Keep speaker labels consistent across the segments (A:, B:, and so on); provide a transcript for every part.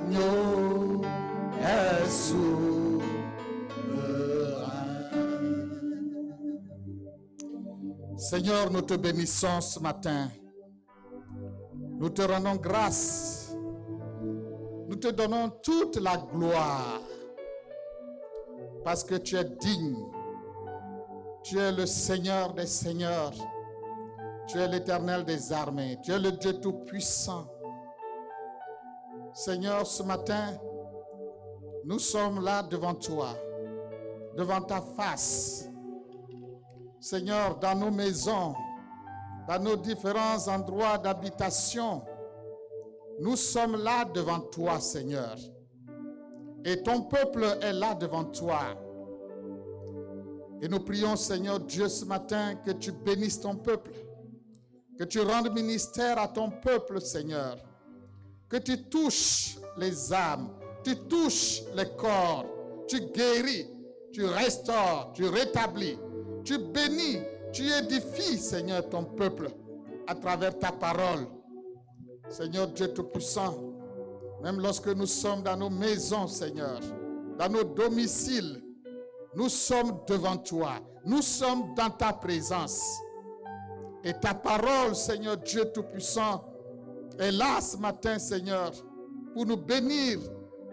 A: l'agneau est souverain. Seigneur, nous te bénissons ce matin. Nous te rendons grâce. Nous te donnons toute la gloire parce que tu es digne. Tu es le Seigneur des seigneurs. Tu es l'Éternel des armées. Tu es le Dieu tout-puissant. Seigneur, ce matin, nous sommes là devant toi, devant ta face. Seigneur, dans nos maisons, dans nos différents endroits d'habitation, nous sommes là devant toi, Seigneur. Et ton peuple est là devant toi. Et nous prions, Seigneur Dieu, ce matin, que tu bénisses ton peuple, que tu rendes ministère à ton peuple, Seigneur, que tu touches les âmes, tu touches les corps, tu guéris, tu restaures, tu rétablis, tu bénis, tu édifies, Seigneur, ton peuple à travers ta parole. Seigneur Dieu Tout-Puissant, même lorsque nous sommes dans nos maisons, Seigneur, dans nos domiciles, nous sommes devant toi, nous sommes dans ta présence. Et ta parole, Seigneur Dieu Tout-Puissant, est là ce matin, Seigneur, pour nous bénir,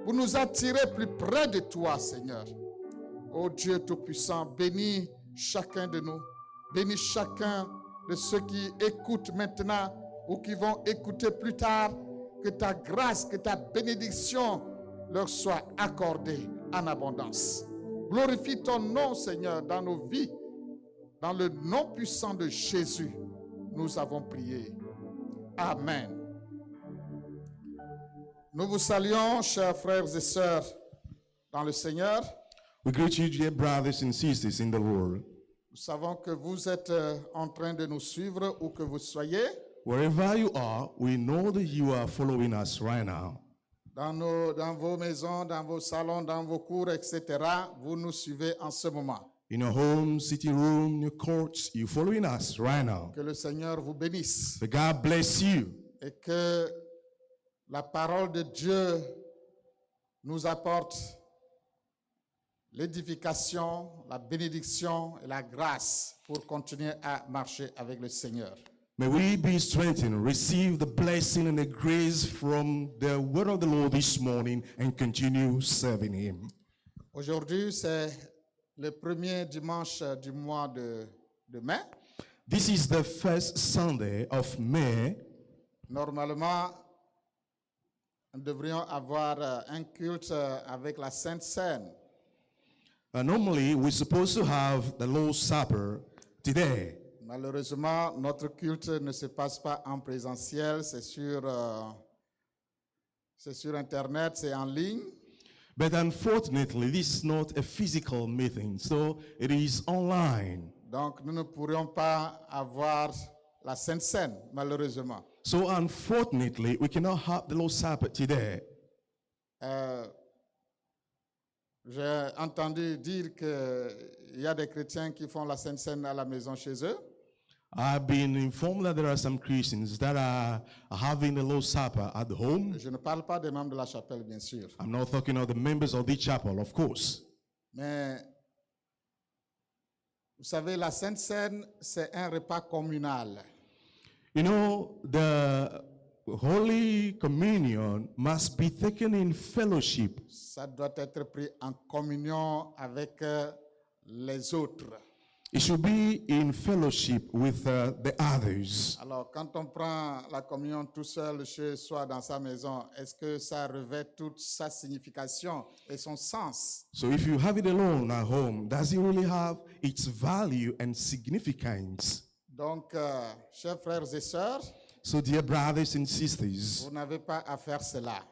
A: pour nous attirer plus près de toi, Seigneur. Ô Dieu Tout-Puissant, bénis chacun de nous, bénis chacun de ceux qui écoutent maintenant ou qui vont écouter plus tard, que ta grâce, que ta bénédiction leur soit accordée en abondance. Glorifie ton nom, Seigneur, dans nos vies. Dans le nom puissant de Jésus, nous avons prié. Amen. Nous vous saluons, chers frères et sœurs, dans le Seigneur.
B: We greet you, dear brothers and sisters in the Lord.
A: Nous savons que vous êtes en train de nous suivre où que vous soyez.
B: Wherever you are, we know that you are following us right now.
A: Dans vos maisons, dans vos salons, dans vos cours, etc. Vous nous suivez en ce moment.
B: In your home, sitting room, your courts, you're following us right now.
A: Que le Seigneur vous bénisse.
B: May God bless you.
A: Et que la parole de Dieu nous apporte l'édification, la bénédiction et la grâce pour continuer à marcher avec le Seigneur.
B: May we be strengthened, receive the blessing and the grace from the word of the Lord this morning and continue serving Him.
A: Aujourd'hui, c'est le premier dimanche du mois de mai.
B: This is the first Sunday of May.
A: Normalement, nous devrions avoir un culte avec la Sainte Seine.
B: Normally, we're supposed to have the Lord's Supper today.
A: Malheureusement, notre culte ne se passe pas en présentiel, c'est sur Internet, c'est en ligne.
B: But unfortunately, this is not a physical meeting, so it is online.
A: Donc, nous ne pourrions pas avoir la Sainte Seine, malheureusement.
B: So unfortunately, we cannot have the Lord's Supper today.
A: J'ai entendu dire qu'il y a des chrétiens qui font la Sainte Seine à la maison chez eux.
B: I've been informed that there are some Christians that are having the Lord's Supper at home.
A: Je ne parle pas des membres de la chapelle, bien sûr.
B: I'm not talking of the members of the chapel, of course.
A: Mais vous savez, la Sainte Seine, c'est un repas communal.
B: You know, the Holy Communion must be taken in fellowship.
A: Ça doit être pris en communion avec les autres.
B: It should be in fellowship with the others.
A: Alors, quand on prend la communion tout seul chez soi dans sa maison, est-ce que ça revêt toute sa signification et son sens?
B: So if you have it alone at home, does it really have its value and significance?
A: Donc, chers frères et sœurs,
B: So dear brothers and sisters,
A: vous n'avez pas à faire cela.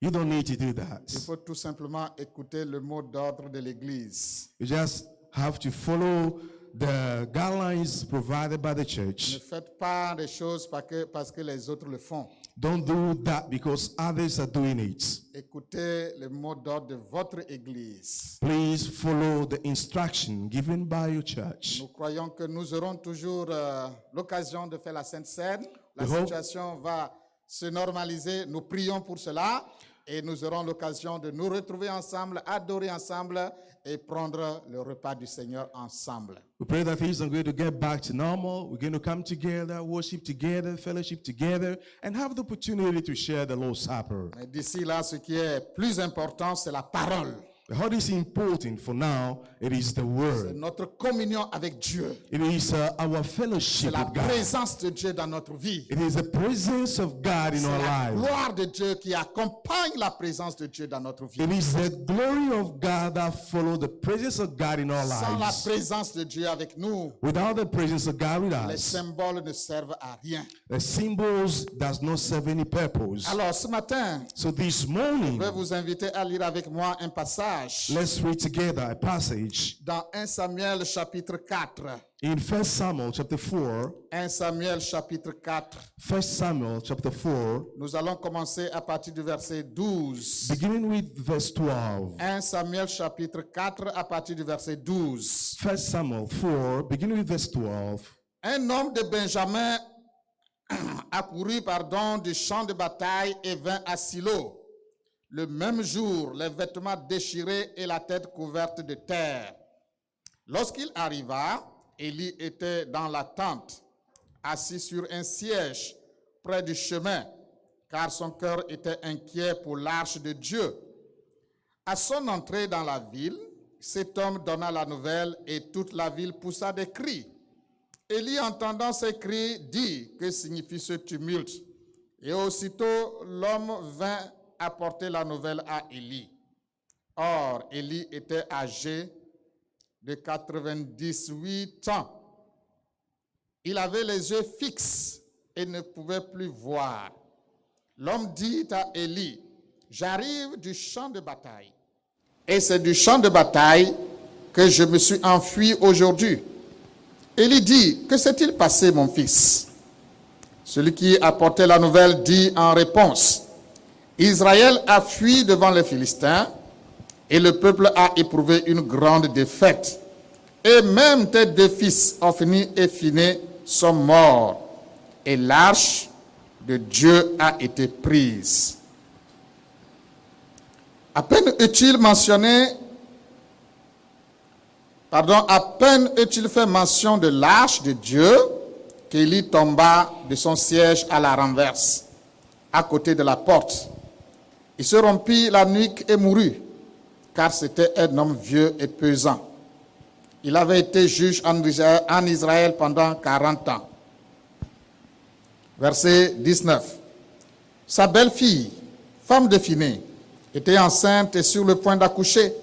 B: you don't need to do that.
A: Il faut tout simplement écouter le mot d'ordre de l'Église.
B: You just have to follow the guidelines provided by the
A: Ne
B: church.
A: faites pas des choses parce que les autres le font.
B: Don't do that because others are doing it.
A: Écoutez le mot d'ordre de votre Église.
B: Please follow the instruction given by your church.
A: Nous croyons que nous aurons toujours l'occasion de faire la Sainte Seine. La
B: We hope-
A: situation va se normaliser. Nous prions pour cela. et nous aurons l'occasion de nous retrouver ensemble, adorer ensemble et prendre le repas du Seigneur ensemble.
B: We pray that things are going to get back to normal. We're going to come together, worship together, fellowship together, and have the opportunity to share the Lord's Supper.
A: Mais d'ici là, ce qui est plus important, c'est la parole.
B: What is important for now, it is the
A: C'est
B: Word.
A: notre communion avec Dieu.
B: It is our
A: C'est
B: fellowship
A: la
B: with God.
A: présence de Dieu dans notre vie.
B: It is the presence of God in
A: C'est
B: our
A: la
B: lives.
A: gloire de Dieu qui accompagne la présence de Dieu dans notre vie.
B: It is the glory of God that follows the presence of God in our
A: Sans la
B: lives.
A: présence de Dieu avec nous,
B: Without the presence of God with
A: les
B: us,
A: symboles ne servent à rien.
B: the symbols does not serve any purpose.
A: Alors ce matin,
B: So this
A: je
B: morning,
A: vais vous inviter à lire avec moi un passage
B: let's read together a passage
A: dans 1 Samuel chapitre 4.
B: in 1 Samuel chapter 4.
A: 1 Samuel chapitre 4.
B: 1 Samuel chapter 4,
A: Nous allons commencer à partir du verset 12.
B: beginning with verse 12.
A: 1 Samuel chapitre 4 à partir du verset 12.
B: 1 Samuel 4, beginning with verse 12.
A: Un homme de Benjamin accourut du champ de bataille et vint à Silo. Le même jour, les vêtements déchirés et la tête couverte de terre. Lorsqu'il arriva, Élie était dans la tente, assis sur un siège près du chemin, car son cœur était inquiet pour l'arche de Dieu. À son entrée dans la ville, cet homme donna la nouvelle et toute la ville poussa des cris. Élie, entendant ces cris, dit: que signifie ce tumulte? Et aussitôt, l'homme vint apporter la nouvelle à Élie. Or, Élie était âgé de 98 ans. Il avait les yeux fixes et ne pouvait plus voir. L'homme dit à Élie: j'arrive du champ de bataille. Et c'est du champ de bataille que je me suis enfui aujourd'hui. Élie dit: que s'est-il passé, mon fils? Celui qui apportait la nouvelle dit en réponse: Israël a fui devant les Philistins et le peuple a éprouvé une grande défaite. Et même tes deux fils, Ophni et Phiné, sont morts. Et l'arche de Dieu a été prise. À peine est-il fait mention de l'arche de Dieu qu'Élie tomba de son siège à la renverse, à côté de la porte. Il se rompit la nuque et mourut, car c'était un homme vieux et pesant. Il avait été juge en Israël pendant 40 ans. Verset 19. Sa belle-fille, femme de Phiné, était enceinte et sur le point d'accoucher.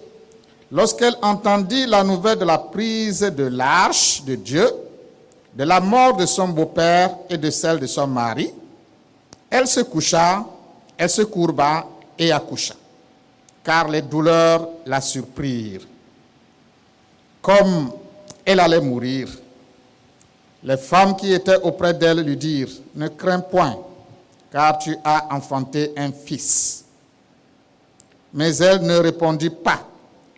A: Lorsqu'elle entendit la nouvelle de la prise de l'arche de Dieu, de la mort de son beau-père et de celle de son mari, elle se courba et accoucha, car les douleurs la surprirent. Comme elle allait mourir, les femmes qui étaient auprès d'elle lui dirent: ne crains point, car tu as enfanté un fils. Mais elle ne répondit pas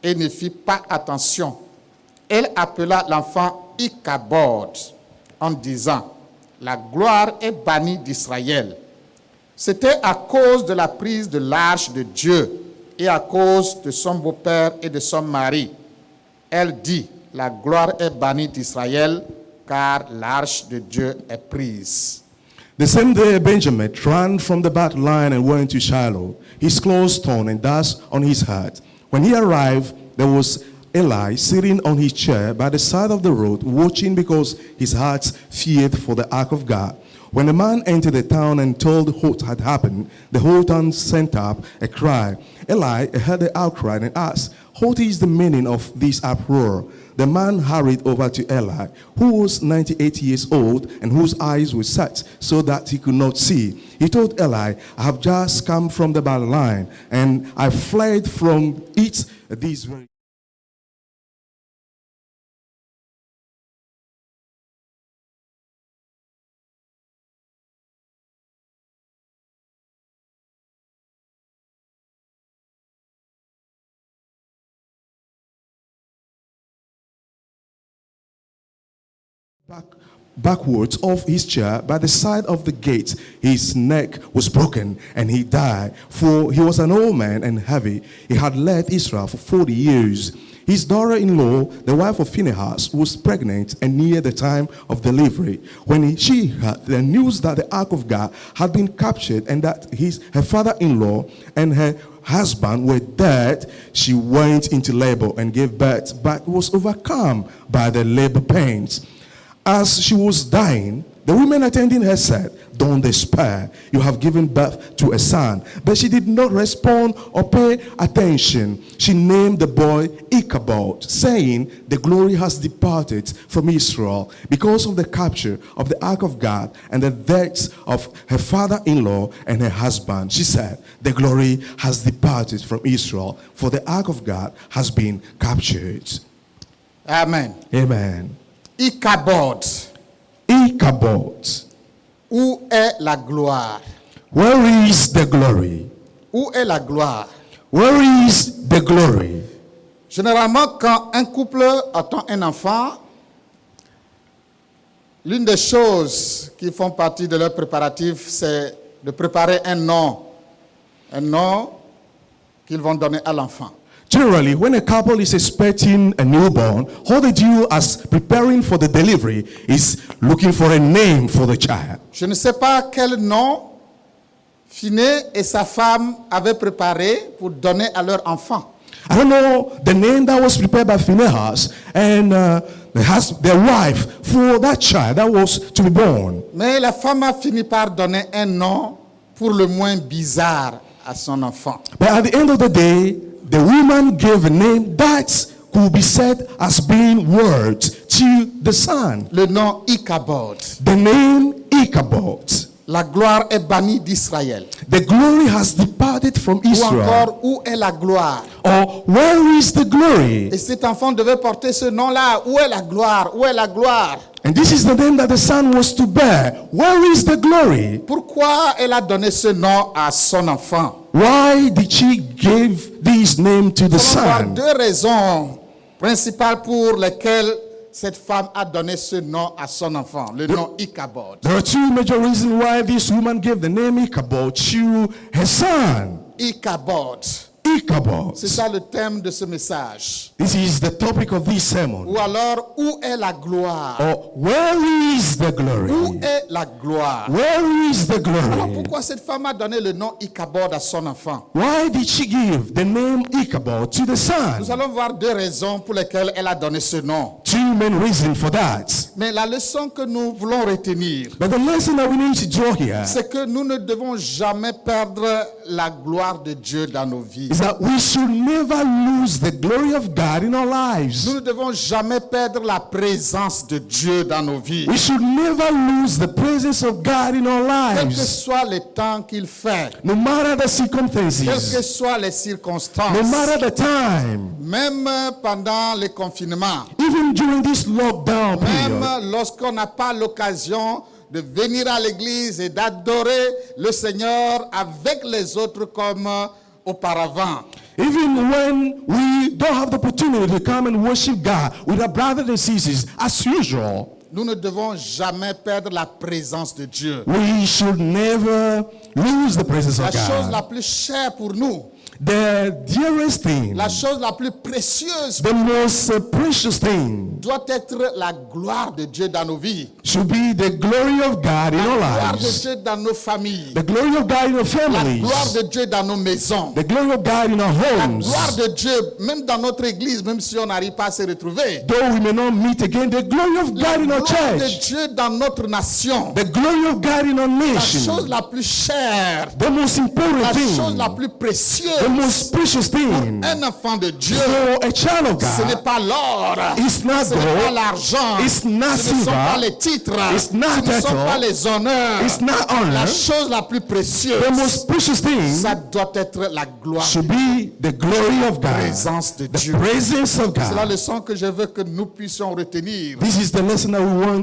A: et ne fit pas attention. Elle appela l'enfant Ichabod en disant: la gloire est bannie d'Israël. C'était à cause de la prise de l'arche de Dieu et à cause de son beau-père et de son mari. Elle dit: la gloire est bannie d'Israël, car l'arche de Dieu est prise.
B: The same day Benjamin ran from the battle line and went to Shiloh, his clothes torn and dust on his head. When he arrived, there was Eli sitting on his chair by the side of the road, watching because his heart feared for the ark of God. When the man entered the town and told what had happened, the whole town sent up a cry. Eli heard the outcry and asked, what is the meaning of this uproar? The man hurried over to Eli, who was 98 years old and whose eyes were set so that he could not see. He told Eli, I have just come from the battle line, and I fled from it this very. backwards off his chair by the side of the gate. His neck was broken and he died, for he was an old man and heavy. He had led Israel for 40 years. His daughter-in-law, the wife of Phinehas, was pregnant and near the time of delivery. When she heard the news that the ark of God had been captured and that her father-in-law and her husband were dead, she went into labor and gave birth, but was overcome by the labor pains. As she was dying, the women attending her said, "Don't despair, you have given birth to a son." But she did not respond or pay attention. She named the boy Ichabod, saying, "The glory has departed from Israel because of the capture of the ark of God and the deaths of her father-in-law and her husband." She said, "The glory has departed from Israel, for the ark of God has been captured."
A: Amen.
B: Amen.
A: Ichabod.
B: Ichabod.
A: Où est la gloire?
B: Where is the glory?
A: Où est la gloire?
B: Where is the glory?
A: Généralement, quand un couple attend un enfant, l'une des choses qui font partie de leurs préparatifs, c'est de préparer un nom qu'ils vont donner à l'enfant.
B: Generally, when a couple is expecting a newborn, all they do as preparing for the delivery is looking for a name for the child.
A: Je ne sais pas quel nom Phiné et sa femme avaient préparé pour donner à leur enfant.
B: I don't know the name that was prepared by Phinehas and their wife for that child that was to be born.
A: Mais la femme a fini par donner un nom pour le moins bizarre à son enfant.
B: But at the end of the day, the woman gave a name that could be said as being word to the son.
A: Le nom Ichabod.
B: The name Ichabod.
A: La gloire est bannie d'Israël.
B: The glory has departed from
A: Ou
B: Israel.
A: encore, où est la gloire?
B: Or, where is the glory?
A: Et cet enfant devait porter ce nom-là. Où est la gloire? Où est la gloire?
B: And this is the name that the son was to bear. Where is the glory?
A: Pourquoi elle a donné ce nom à son enfant?
B: Why did she give this name to the
A: Nous allons voir
B: son?
A: deux raisons principales pour lesquelles cette femme a donné ce nom à son enfant, le nom Ichabod.
B: There are two major reasons why this woman gave the name Ichabod to her son.
A: Ichabod.
B: Ichabod.
A: C'est ça le thème de ce message.
B: This is the topic of this sermon.
A: Ou alors, où est la gloire?
B: Or, where is the
A: Où
B: glory?
A: est la gloire?
B: Where is the
A: Alors
B: glory?
A: pourquoi cette femme a donné le nom Ichabod à son enfant?
B: Why did she give the name Ichabod to the
A: Nous
B: son?
A: allons voir deux raisons pour lesquelles elle a donné ce nom.
B: Two main reasons for that.
A: Mais la leçon que nous voulons retenir,
B: But the lesson that we need to draw here
A: c'est que nous ne devons jamais perdre la gloire de Dieu dans nos vies.
B: is that we should never lose the glory of God in our
A: Nous
B: lives.
A: ne devons jamais perdre la présence de Dieu dans nos vies.
B: We should never lose the presence of God in our
A: Quel que
B: lives.
A: soit le temps qu'il fait,
B: No matter the
A: quelles que
B: circumstances,
A: soient les circonstances,
B: no matter the time,
A: même pendant le confinement,
B: even during this lockdown
A: même
B: period,
A: lorsqu'on n'a pas l'occasion de venir à l'église et d'adorer le Seigneur avec les autres comme auparavant.
B: even when we don't have the opportunity to come and worship God with our brothers and sisters as usual,
A: Nous ne devons jamais perdre la présence de Dieu.
B: we should never lose the presence
A: La
B: of
A: chose la
B: God.
A: plus chère pour nous,
B: The dearest thing,
A: la chose la plus précieuse
B: the most precious thing
A: doit être la gloire de Dieu dans nos vies.
B: should be the glory of God in
A: La
B: our
A: gloire de
B: lives,
A: Dieu dans nos familles.
B: the glory of God in our
A: La gloire
B: families,
A: de Dieu dans nos maisons.
B: the glory of God in our
A: La
B: homes.
A: gloire de Dieu, même dans notre église, même si on n'arrive pas à se retrouver.
B: Though we may not meet again, the glory of
A: La
B: God in our
A: gloire de
B: church,
A: Dieu dans notre nation.
B: the glory of God in our
A: La chose
B: nation,
A: la plus chère,
B: the most
A: la
B: important
A: chose la
B: thing,
A: plus
B: the
A: précieuse.
B: most precious thing
A: Un enfant de Dieu,
B: for a child of
A: ce n'est
B: God.
A: pas l'or,
B: It's not
A: ce n'est pas
B: gold,
A: l'argent,
B: it's not
A: ce ne sont pas
B: silver,
A: les titres,
B: it's not
A: ce ne sont
B: title,
A: pas les honneurs.
B: it's not
A: La
B: honor.
A: chose la plus précieuse,
B: The most precious thing
A: ça doit être la gloire,
B: should be the glory of
A: la
B: God,
A: présence de
B: the
A: Dieu.
B: presence of
A: C'est la
B: God.
A: leçon que je veux que nous puissions retenir.
B: This is the lesson that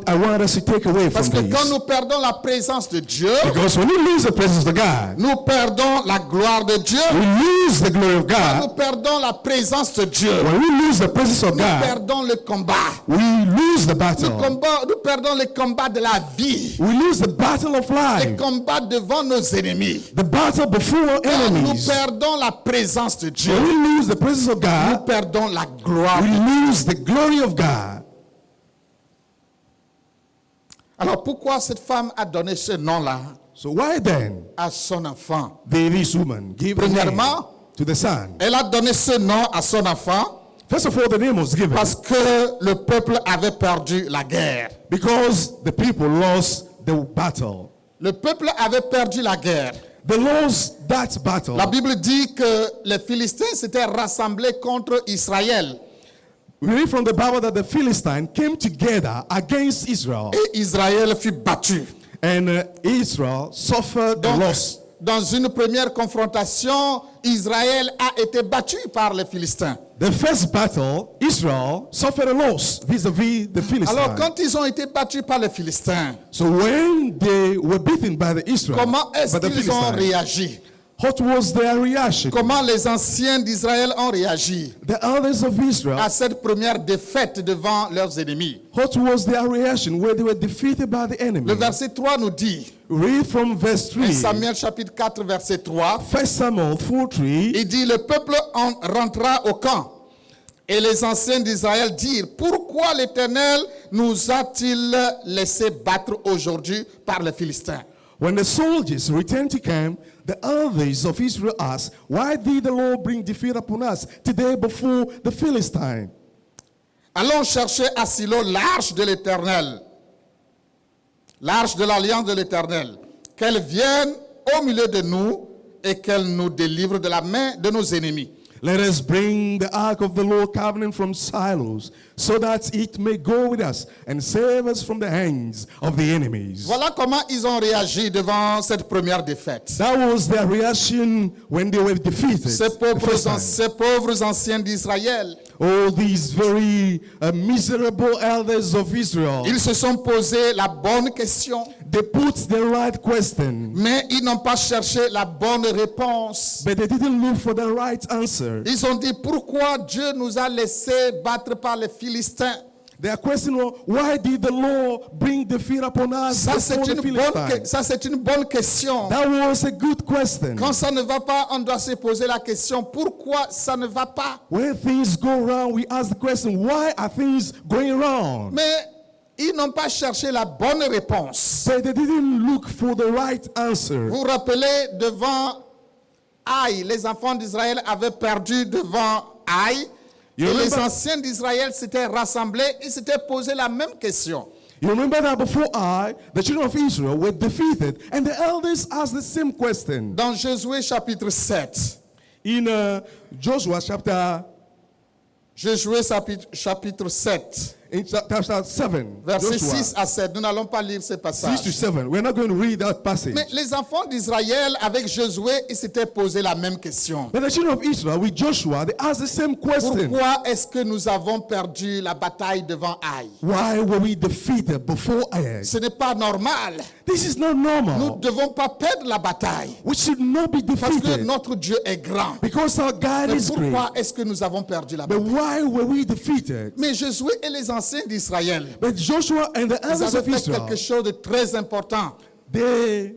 B: I want us to take away
A: Parce
B: from
A: que quand
B: this.
A: nous perdons la présence de Dieu,
B: Because when we lose the presence of God,
A: nous perdons la gloire de Dieu,
B: we lose the glory of
A: Quand nous
B: God,
A: perdons la présence de Dieu,
B: when we lose the presence of
A: nous
B: God,
A: perdons le combat.
B: we lose the battle.
A: Nous perdons le combat de la vie.
B: We lose the battle of
A: Le
B: life,
A: combat devant nos ennemis.
B: the battle before our
A: Quand nous
B: enemies.
A: perdons la présence de Dieu,
B: When we lose the presence of
A: nous
B: God,
A: perdons la gloire.
B: we lose the glory of God.
A: Alors pourquoi cette femme a donné ce nom-là
B: So why then
A: à son enfant?
B: did this woman give the name
A: Premièrement,
B: to the son?
A: elle a donné ce nom à son enfant
B: First of all, the name was given
A: parce que le peuple avait perdu la guerre.
B: because the people lost the battle.
A: Le peuple avait perdu la guerre.
B: They lost that battle.
A: La Bible dit que les Philistins s'étaient rassemblés contre Israël
B: We read from the Bible that the Philistines came together against Israel,
A: et Israël fut battu.
B: and Israel suffered
A: Donc,
B: loss.
A: dans une première confrontation, Israël a été battu par les Philistins.
B: The first battle, Israel suffered a loss vis-a-vis the Philistines.
A: Alors, quand ils ont été battus par les Philistins,
B: So when they were beaten by the Israel,
A: comment est-ce
B: by the
A: qu'ils ont
B: Philistines,
A: réagi?
B: what was their reaction?
A: Comment les anciens d'Israël ont réagi
B: The elders of Israel,
A: à cette première défaite devant leurs ennemis?
B: what was their reaction when they were defeated by the enemy?
A: Le verset 3 nous dit,
B: Read from verse 3.
A: 1 Samuel chapitre 4, verset 3,
B: 1 Samuel 4:3.
A: il dit, le peuple rentra au camp. Et les anciens d'Israël dirent, pourquoi l'Éternel nous a-t-il laissé battre aujourd'hui par les Philistins?
B: When the soldiers returned to camp, the elders of Israel asked, why did the Lord bring defeat upon us today before the Philistines?
A: Allons chercher à Silo l'arche de l'Éternel, l'arche de l'alliance de l'Éternel, qu'elle vienne au milieu de nous et qu'elle nous délivre de la main de nos ennemis.
B: Let us bring the ark of the Lord covenant from Silos, so that it may go with us and save us from the hands of the enemies.
A: Voilà comment ils ont réagi devant cette première défaite.
B: That was their reaction when they were defeated.
A: Ces
B: the first time.
A: pauvres anciens d'Israël,
B: All these very miserable elders of Israel,
A: ils se sont posé la bonne question,
B: they put the right question,
A: mais ils n'ont pas cherché la bonne réponse.
B: but they didn't look for the right answer.
A: Ils ont dit, pourquoi Dieu nous a laissés battre par les Philistins?
B: Their question was, why did the Lord bring defeat upon us
A: Ça, c'est
B: before the Philistines?
A: ça, c'est une bonne question.
B: That was a good question.
A: Quand ça ne va pas, on doit se poser la question, pourquoi ça ne va pas?
B: When things go wrong, we ask the question, why are things going wrong?
A: Mais ils n'ont pas cherché la bonne réponse.
B: But they didn't look for the right answer.
A: Vous vous rappelez, devant Aïe, les enfants d'Israël avaient perdu devant Aïe. Et
B: You
A: les
B: remember-
A: anciens d'Israël s'étaient rassemblés, ils s'étaient posé la même question.
B: You remember that before the children of Israel were defeated, and the elders asked the same question.
A: Dans Josué chapitre 7,
B: In Joshua chapter
A: chapitre 7,
B: in chapter 7,
A: versets
B: Joshua
A: 6 à 7, nous n'allons pas lire ces
B: 6 to
A: passages.
B: 7. We're not going to read that passage.
A: Mais les enfants d'Israël, avec Josué, ils s'étaient posé la même question.
B: But the children of Israel with Joshua, they asked the same question.
A: Pourquoi est-ce que nous avons perdu la bataille devant Aïe?
B: Why were we defeated before Ai?
A: Ce n'est pas normal.
B: This is not
A: Nous ne
B: normal.
A: devons pas perdre la bataille.
B: We should not be
A: Parce que
B: defeated
A: notre Dieu est grand.
B: because our God
A: Mais
B: is great.
A: pourquoi est-ce que nous avons perdu la
B: But
A: bataille?
B: why were we defeated?
A: Mais Josué et les anciens d'Israël,
B: But Joshua and the
A: ils
B: elders
A: avaient
B: of
A: fait
B: Israel,
A: quelque chose de très important.
B: they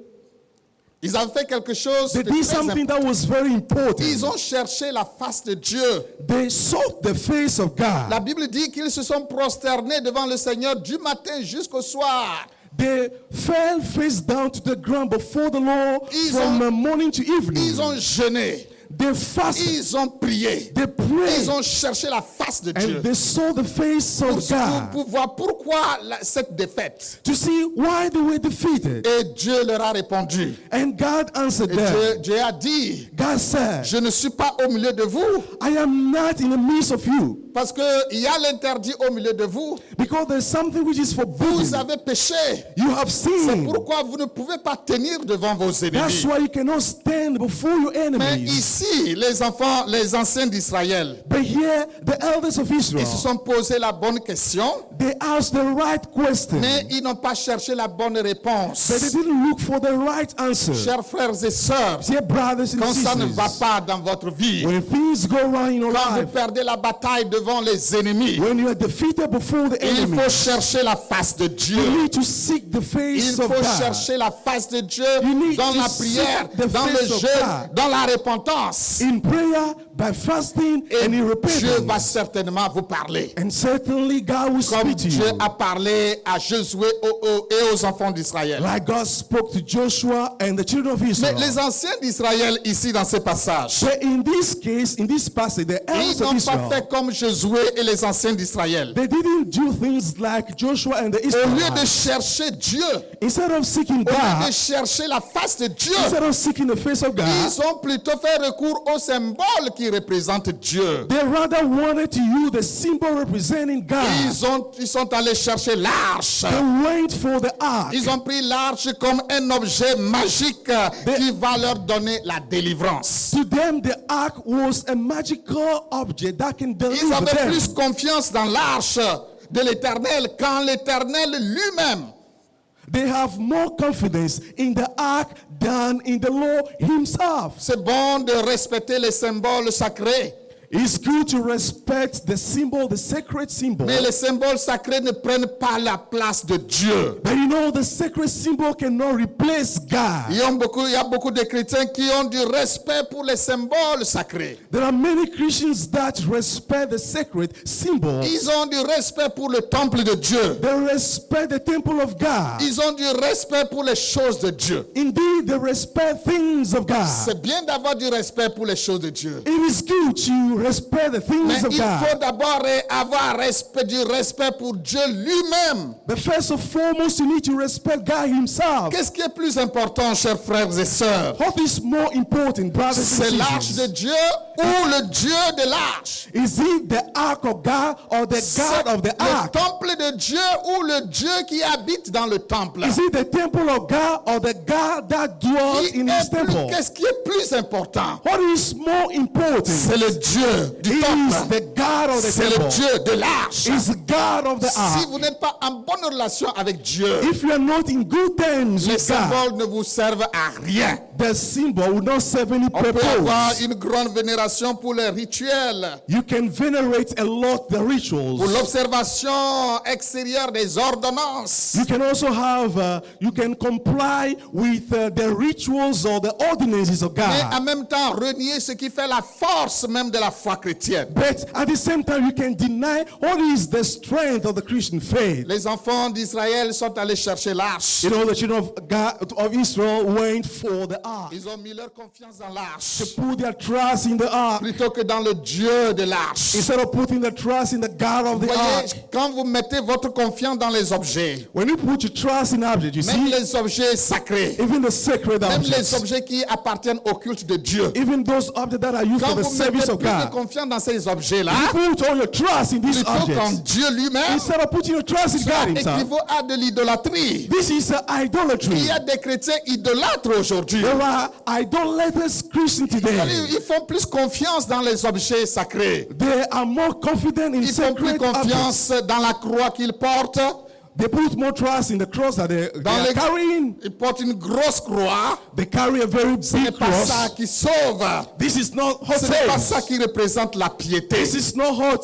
A: Ils avaient fait quelque chose de
B: They did
A: très
B: something
A: important.
B: that was very important.
A: Ils ont cherché la face de Dieu.
B: They sought the face of
A: La
B: God.
A: Bible dit qu'ils se sont prosternés devant le Seigneur du matin jusqu'au soir.
B: They fell face down to the ground before the Lord
A: Ils
B: from
A: ont-
B: morning to evening.
A: Ils ont jeûné.
B: They fasted.
A: Ils ont prié.
B: They prayed.
A: Ils ont cherché la face de Dieu.
B: And they saw the face of God
A: Pour voir pourquoi cette défaite.
B: to see why they were defeated.
A: Et Dieu leur a répondu.
B: And God answered
A: Et
B: them.
A: Dieu a dit,
B: God said,
A: je ne suis pas au milieu de vous.
B: I am not in the midst of you,
A: Parce qu'il y a l'interdit au milieu de vous.
B: because there's something which is
A: Vous
B: forbidden.
A: avez péché.
B: You have
A: C'est
B: sinned.
A: pourquoi vous ne pouvez pas tenir devant vos
B: That's
A: ennemis.
B: why you cannot stand before your
A: Mais
B: enemies.
A: ici, ici, les enfants, les anciens d'Israël,
B: But here, the elders of
A: ils se
B: Israel,
A: sont posé la bonne question,
B: they asked the right question.
A: mais ils n'ont pas cherché la bonne
B: But they
A: réponse.
B: didn't look for the right answer.
A: Chers frères et sœurs,
B: Dear brothers and
A: quand ça ne va
B: sisters,
A: pas dans votre vie,
B: when things go wrong in your
A: quand vous
B: life,
A: perdez la bataille devant les ennemis,
B: when you are defeated before the
A: il
B: enemy,
A: faut chercher la face de Dieu.
B: you need to seek the
A: Il
B: face of
A: faut
B: God.
A: chercher la face de Dieu
B: You need
A: dans
B: to
A: la
B: seek
A: prière,
B: the
A: dans le
B: face of
A: jeûne,
B: God.
A: dans la repentance.
B: In prayer, by fasting,
A: Et
B: and in
A: Dieu va
B: repentance.
A: certainement vous parler.
B: And certainly God will
A: Comme
B: speak to
A: Dieu
B: you.
A: a parlé à Josué et aux enfants d'Israël.
B: Like God spoke to Joshua and the children of
A: Mais
B: Israel.
A: les anciens d'Israël, ici dans ce passage,
B: But in this case, in this passage, the
A: ils
B: elders of
A: n'ont pas
B: Israel,
A: fait comme Josué et les anciens d'Israël.
B: they didn't do things like Joshua and the
A: Au lieu de
B: Israelites.
A: au Dieu,
B: Instead of seeking
A: lieu de
B: God,
A: chercher la face de Dieu,
B: instead of seeking the face of God,
A: ils ont plutôt fait recours au symbole qui représente Dieu.
B: they rather wanted to use the symbol representing God.
A: Ils sont allés chercher l'arche.
B: They went for the ark.
A: Ils ont pris l'arche comme un objet magique qui va leur donner la délivrance.
B: To them, the ark was a magical object that can
A: Ils
B: deliver
A: avaient
B: them.
A: plus confiance dans l'arche de l'Éternel qu'en l'Éternel lui-même.
B: They have more confidence in the ark than in the Lord himself.
A: C'est bon de respecter les symboles sacrés,
B: It's good to respect the symbol, the sacred symbol.
A: mais les symboles sacrés ne prennent pas la place de Dieu.
B: But you know, the sacred symbol cannot replace God.
A: Il y a beaucoup de chrétiens qui ont du respect pour les symboles sacrés.
B: There are many Christians that respect the sacred symbol.
A: Ils ont du respect pour le temple de Dieu.
B: They respect the temple of God.
A: Ils ont du respect pour les choses de Dieu.
B: Indeed, they respect things of God.
A: C'est bien d'avoir du respect pour les choses de Dieu.
B: It is good to respect the
A: Mais
B: things of
A: il faut
B: God.
A: d'abord avoir du respect pour Dieu lui-même.
B: But first and foremost, you need to respect God himself.
A: Qu'est-ce qui est plus important, chers frères et sœurs?
B: What is more important, brothers
A: C'est
B: and
A: l'arche de
B: sisters?
A: Dieu ou le Dieu de l'arche?
B: Is it the ark of God or the
A: C'est
B: God of the
A: le
B: ark?
A: temple de Dieu ou le Dieu qui habite dans le temple?
B: Is it the temple of God or the God that dwells in his temple?
A: Qu'est-ce qui est plus important?
B: What is more important?
A: C'est le Dieu du
B: It is
A: temple.
B: the God of the
A: C'est le
B: temple.
A: Dieu de l'arche.
B: It's the God of the
A: Si
B: ark.
A: vous n'êtes pas en bonne relation avec Dieu,
B: If you are not in good terms
A: les
B: with God,
A: symboles ne vous servent à rien.
B: the symbol will not serve any
A: On peut avoir
B: purpose.
A: une grande vénération pour les rituels,
B: You can venerate a lot the
A: pour
B: rituals.
A: l'observation extérieure des ordonnances.
B: You can also have, you can comply with the rituals or the ordinances of
A: Mais en
B: God.
A: même temps, renier ce qui fait la force même de la foi chrétienne.
B: But at the same time, you can deny what is the strength of the Christian faith.
A: Les enfants d'Israël sont allés chercher l'arche.
B: You know, the children of God, of Israel went for the ark.
A: Ils ont mis leur confiance dans l'arche
B: To put their trust in the ark
A: plutôt que dans le Dieu de l'arche.
B: instead of putting the trust in the God of
A: Vous
B: the
A: voyez,
B: ark.
A: quand vous mettez votre confiance dans les objets,
B: When you put your trust in objects, you
A: même
B: see,
A: les objets sacrés,
B: even the sacred
A: même les
B: objects,
A: objets qui appartiennent au culte de Dieu,
B: even those objects that are used
A: quand
B: for the
A: vous
B: service
A: mettez
B: of
A: plus de
B: God,
A: confiance dans ces objets-là,
B: you put all your trust in these
A: plutôt qu'en
B: objects
A: Dieu lui-même,
B: instead of putting your trust in
A: cela
B: God himself.
A: équivaut à de l'idolâtrie.
B: This is idolatry.
A: Il y a des chrétiens idolâtres aujourd'hui.
B: There are idolaters Christians today.
A: Ils font plus confiance dans les objets sacrés.
B: They are more confident in
A: Ils font plus
B: sacred objects.
A: confiance dans la croix qu'ils portent.
B: They put more trust in the cross that they
A: Dans
B: are
A: les-
B: carrying.
A: Ils portent une grosse croix.
B: They carry a very
A: Ce n'est
B: big
A: pas ça
B: cross.
A: qui sauve.
B: This is not what
A: Ce n'est pas ça
B: saves.
A: qui représente la piété.
B: This is not what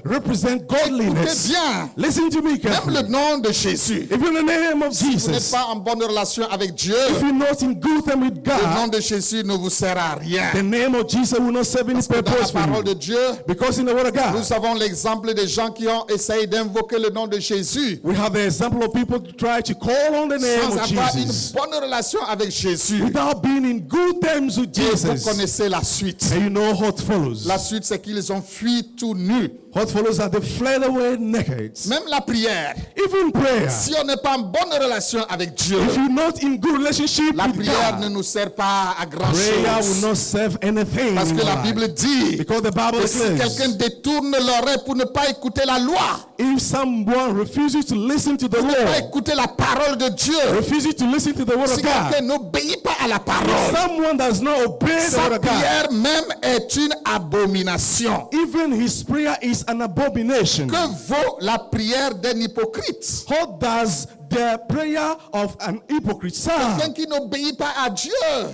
B: represent
A: Écoutez
B: godliness.
A: bien.
B: Listen to me
A: Même
B: carefully.
A: le nom de Jésus.
B: If in the name of
A: Vous n'êtes
B: Jesus,
A: pas en bonne relation avec Dieu.
B: if you're not in good time with
A: Le nom
B: God,
A: de Jésus ne vous sert à rien.
B: the name of Jesus will not serve any
A: Dans la
B: purpose for
A: parole
B: you.
A: de Dieu,
B: Because in the word of God,
A: nous avons l'exemple des gens qui ont essayé d'invoquer le nom de Jésus
B: we have the example of people to try to call on the name
A: sans
B: of
A: avoir une
B: Jesus
A: bonne relation avec Jésus.
B: without being in good terms with
A: Et vous
B: Jesus.
A: connaissez la suite.
B: And you know what follows.
A: La suite, c'est qu'ils ont fui tout nus.
B: What follows are they fled away naked.
A: Même la prière.
B: Even prayer.
A: Si on n'est pas en bonne relation avec Dieu,
B: If you're not in good relationship
A: la
B: with
A: prière ne
B: God,
A: nous sert pas à grand
B: prayer will
A: chose.
B: not serve anything.
A: Parce
B: in
A: que la
B: life.
A: Bible dit
B: Because the Bible
A: que si
B: declares,
A: quelqu'un détourne l'oreille pour ne pas écouter la loi,
B: If someone refuses to listen to the
A: pas
B: Lord,
A: écouter la parole de Dieu,
B: refuses to listen to the word
A: si
B: of God,
A: quelqu'un n'obéit pas à la parole,
B: someone does not obey the
A: sa
B: word of God,
A: prière même est une abomination.
B: even his prayer is an abomination.
A: Que vaut la prière d'un hypocrite?
B: How does the prayer of an hypocrite
A: Quelqu'un
B: sound?
A: qui n'obéit pas à Dieu.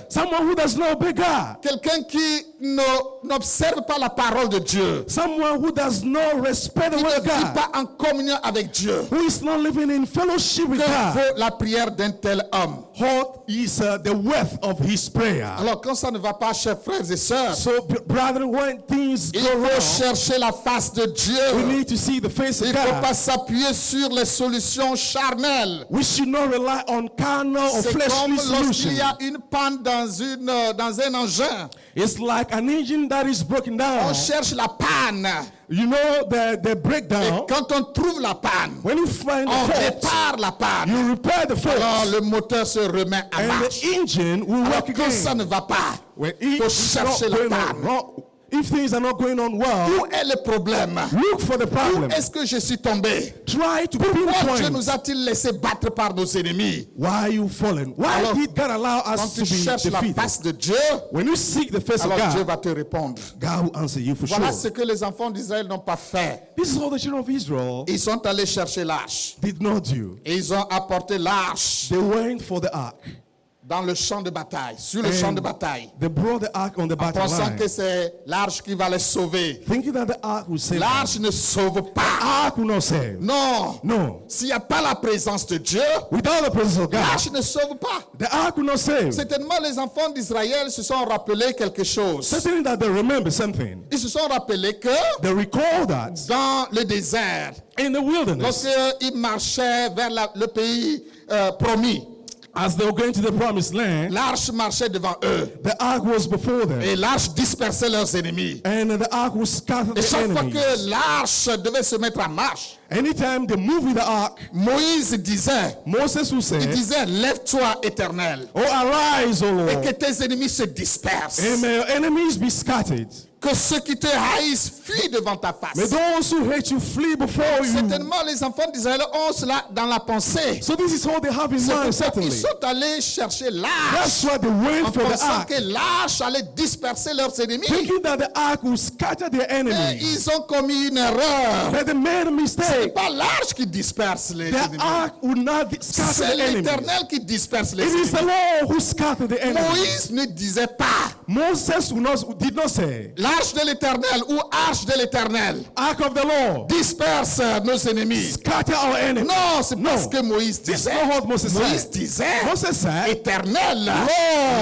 B: Someone who does not obey God.
A: Quelqu'un qui n'observe pas la parole de Dieu.
B: Someone who does not respect the
A: Qui
B: word
A: ne
B: of
A: vit
B: God.
A: pas en communion avec Dieu.
B: Who is not living in fellowship with
A: Que
B: God.
A: vaut la prière d'un tel homme?
B: What is the worth of his prayer?
A: Alors quand ça ne va pas, chers frères et sœurs,
B: So, brethren, when things
A: il
B: go
A: faut
B: wrong,
A: chercher la face de
B: we
A: Dieu.
B: need to see the face of
A: Il ne faut pas
B: God.
A: s'appuyer sur les solutions charnelles.
B: We should not rely on carnal or
A: C'est comme
B: fleshly
A: lorsqu'il y
B: solutions.
A: a une panne dans un engin.
B: It's like an engine that is broken down.
A: On cherche la panne.
B: You know the
A: Et
B: breakdown.
A: quand on trouve la panne,
B: When you find
A: on
B: the fault,
A: répare la panne.
B: you repair the
A: Alors
B: fault,
A: le moteur se remet en
B: and
A: marche.
B: the engine will
A: Alors
B: work
A: quand ça
B: again.
A: ne va pas,
B: When
A: faut
B: it is not
A: chercher la
B: going
A: panne.
B: on wrong, if things are not going on well,
A: Où est le problème?
B: look for the
A: Où
B: problem.
A: est-ce que je suis tombé?
B: Try to
A: Pourquoi Dieu
B: pinpoint
A: nous a-t-il laissé battre par nos ennemis?
B: why are you fallen. Why
A: Alors,
B: did God allow
A: Quand
B: us
A: tu
B: to be
A: cherches la
B: defeated?
A: face de Dieu,
B: When you seek the face of
A: alors Dieu
B: God,
A: va te répondre.
B: God will answer you for
A: Voilà
B: sure.
A: ce que les enfants d'Israël n'ont pas fait.
B: This is what the children of Israel
A: Ils sont allés chercher l'arche.
B: did not do.
A: Et ils ont apporté l'arche
B: They went for the ark.
A: dans le champ de bataille, sur le champ de bataille,
B: They brought the ark on the battle
A: pensant
B: line,
A: que c'est l'arche qui va les sauver.
B: thinking that the ark would save them.
A: L'arche ne sauve pas.
B: Ark will not save.
A: Non.
B: No.
A: S'il n'y a pas la présence de Dieu,
B: Without the presence of God,
A: l'arche ne sauve pas.
B: the ark will not save.
A: Certainement, les enfants d'Israël se sont rappelés quelque chose.
B: Certainly that they remember something.
A: Ils se sont rappelés que
B: They recall that
A: dans le désert,
B: in the wilderness,
A: lorsqu'ils marchaient vers le pays promis,
B: as they were going to the promised land,
A: l'arche marchait devant eux.
B: the ark was before them.
A: Et l'arche dispersait leurs ennemis.
B: And the ark would scatter
A: Et
B: the
A: chaque fois
B: enemies.
A: que l'arche devait se mettre en marche,
B: Anytime they move with the ark,
A: Moïse disait,
B: Moses would say,
A: lève-toi éternel,
B: "Oh, arise, O
A: et
B: Lord,
A: que tes ennemis se dispersent.
B: and may your enemies be scattered.
A: Que ceux qui te haïssent fuient devant ta face.
B: May those who hate you flee before you."
A: Certainement, les enfants d'Israël ont cela dans la pensée.
B: So this is all they have in
A: C'est
B: mind,
A: pourquoi
B: certainly.
A: ils sont allés chercher l'arche
B: That's why they
A: en
B: went for the
A: pensant
B: ark,
A: que l'arche allait disperser leurs ennemis.
B: thinking that the ark would scatter their
A: Et
B: enemies.
A: ils ont commis une erreur.
B: But they made a
A: Ce n'est
B: mistake.
A: pas l'arche qui disperse les
B: The
A: ennemis.
B: ark would not scatter
A: C'est
B: the enemies.
A: l'Éternel qui disperse les
B: It is the
A: ennemis.
B: Lord who scattered the enemies.
A: Moïse ne disait pas
B: Moses did not say,
A: l'arche de l'Éternel ou arche de l'Éternel
B: "Ark of the Lord,
A: disperse nos ennemis.
B: scatter our enemies."
A: Non, c'est pas ce que Moïse
B: This is
A: disait.
B: not what Moses
A: Moïse
B: said.
A: disait,
B: Moses said,
A: Éternel,
B: Lord,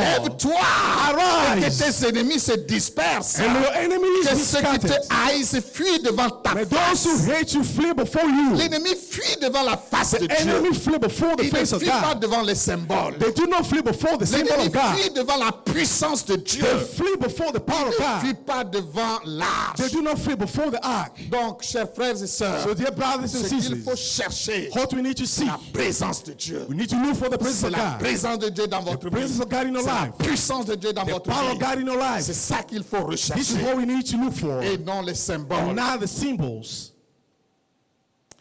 A: lève-toi,
B: arise,
A: et que tes ennemis se dispersent.
B: and your enemies
A: Que
B: be
A: ceux qui te
B: scattered.
A: haïssent fuient devant ta
B: May those
A: face.
B: who hate you flee before you.
A: L'ennemi fuit devant la face de Dieu.
B: Enemy flee before the
A: Il ne
B: face of
A: fuit pas
B: God.
A: devant les symboles.
B: They do not flee before the symbol
A: L'ennemi
B: of God.
A: fuit devant la puissance de Dieu.
B: They flee before the power of
A: Il ne fuit
B: God.
A: pas devant l'arche.
B: They do not flee before the ark.
A: Donc, chers frères et sœurs,
B: So, dear brothers and
A: ce qu'il faut
B: sisters,
A: chercher,
B: what we need to seek,
A: la présence de Dieu.
B: we need to look for the presence
A: C'est
B: of
A: la
B: God,
A: présence de Dieu dans votre
B: the presence
A: vie.
B: of God in your
A: C'est la
B: life,
A: puissance de Dieu dans
B: the
A: votre
B: power of
A: vie.
B: God in your
A: C'est
B: life.
A: ça qu'il faut
B: This is
A: rechercher
B: what we need to look for,
A: et non les symboles.
B: not the symbols.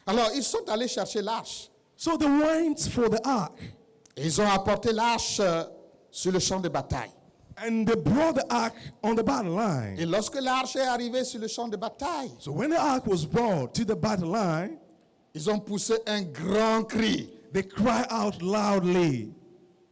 A: Alors, ils sont allés chercher l'arche.
B: So they went for the ark,
A: Et ils ont apporté l'arche sur le champ de bataille.
B: and they brought the ark on the battle line.
A: Et lorsque l'arche est arrivée sur le champ de bataille,
B: So when the ark was brought to the battle line,
A: ils ont poussé un grand cri.
B: they cried out loudly.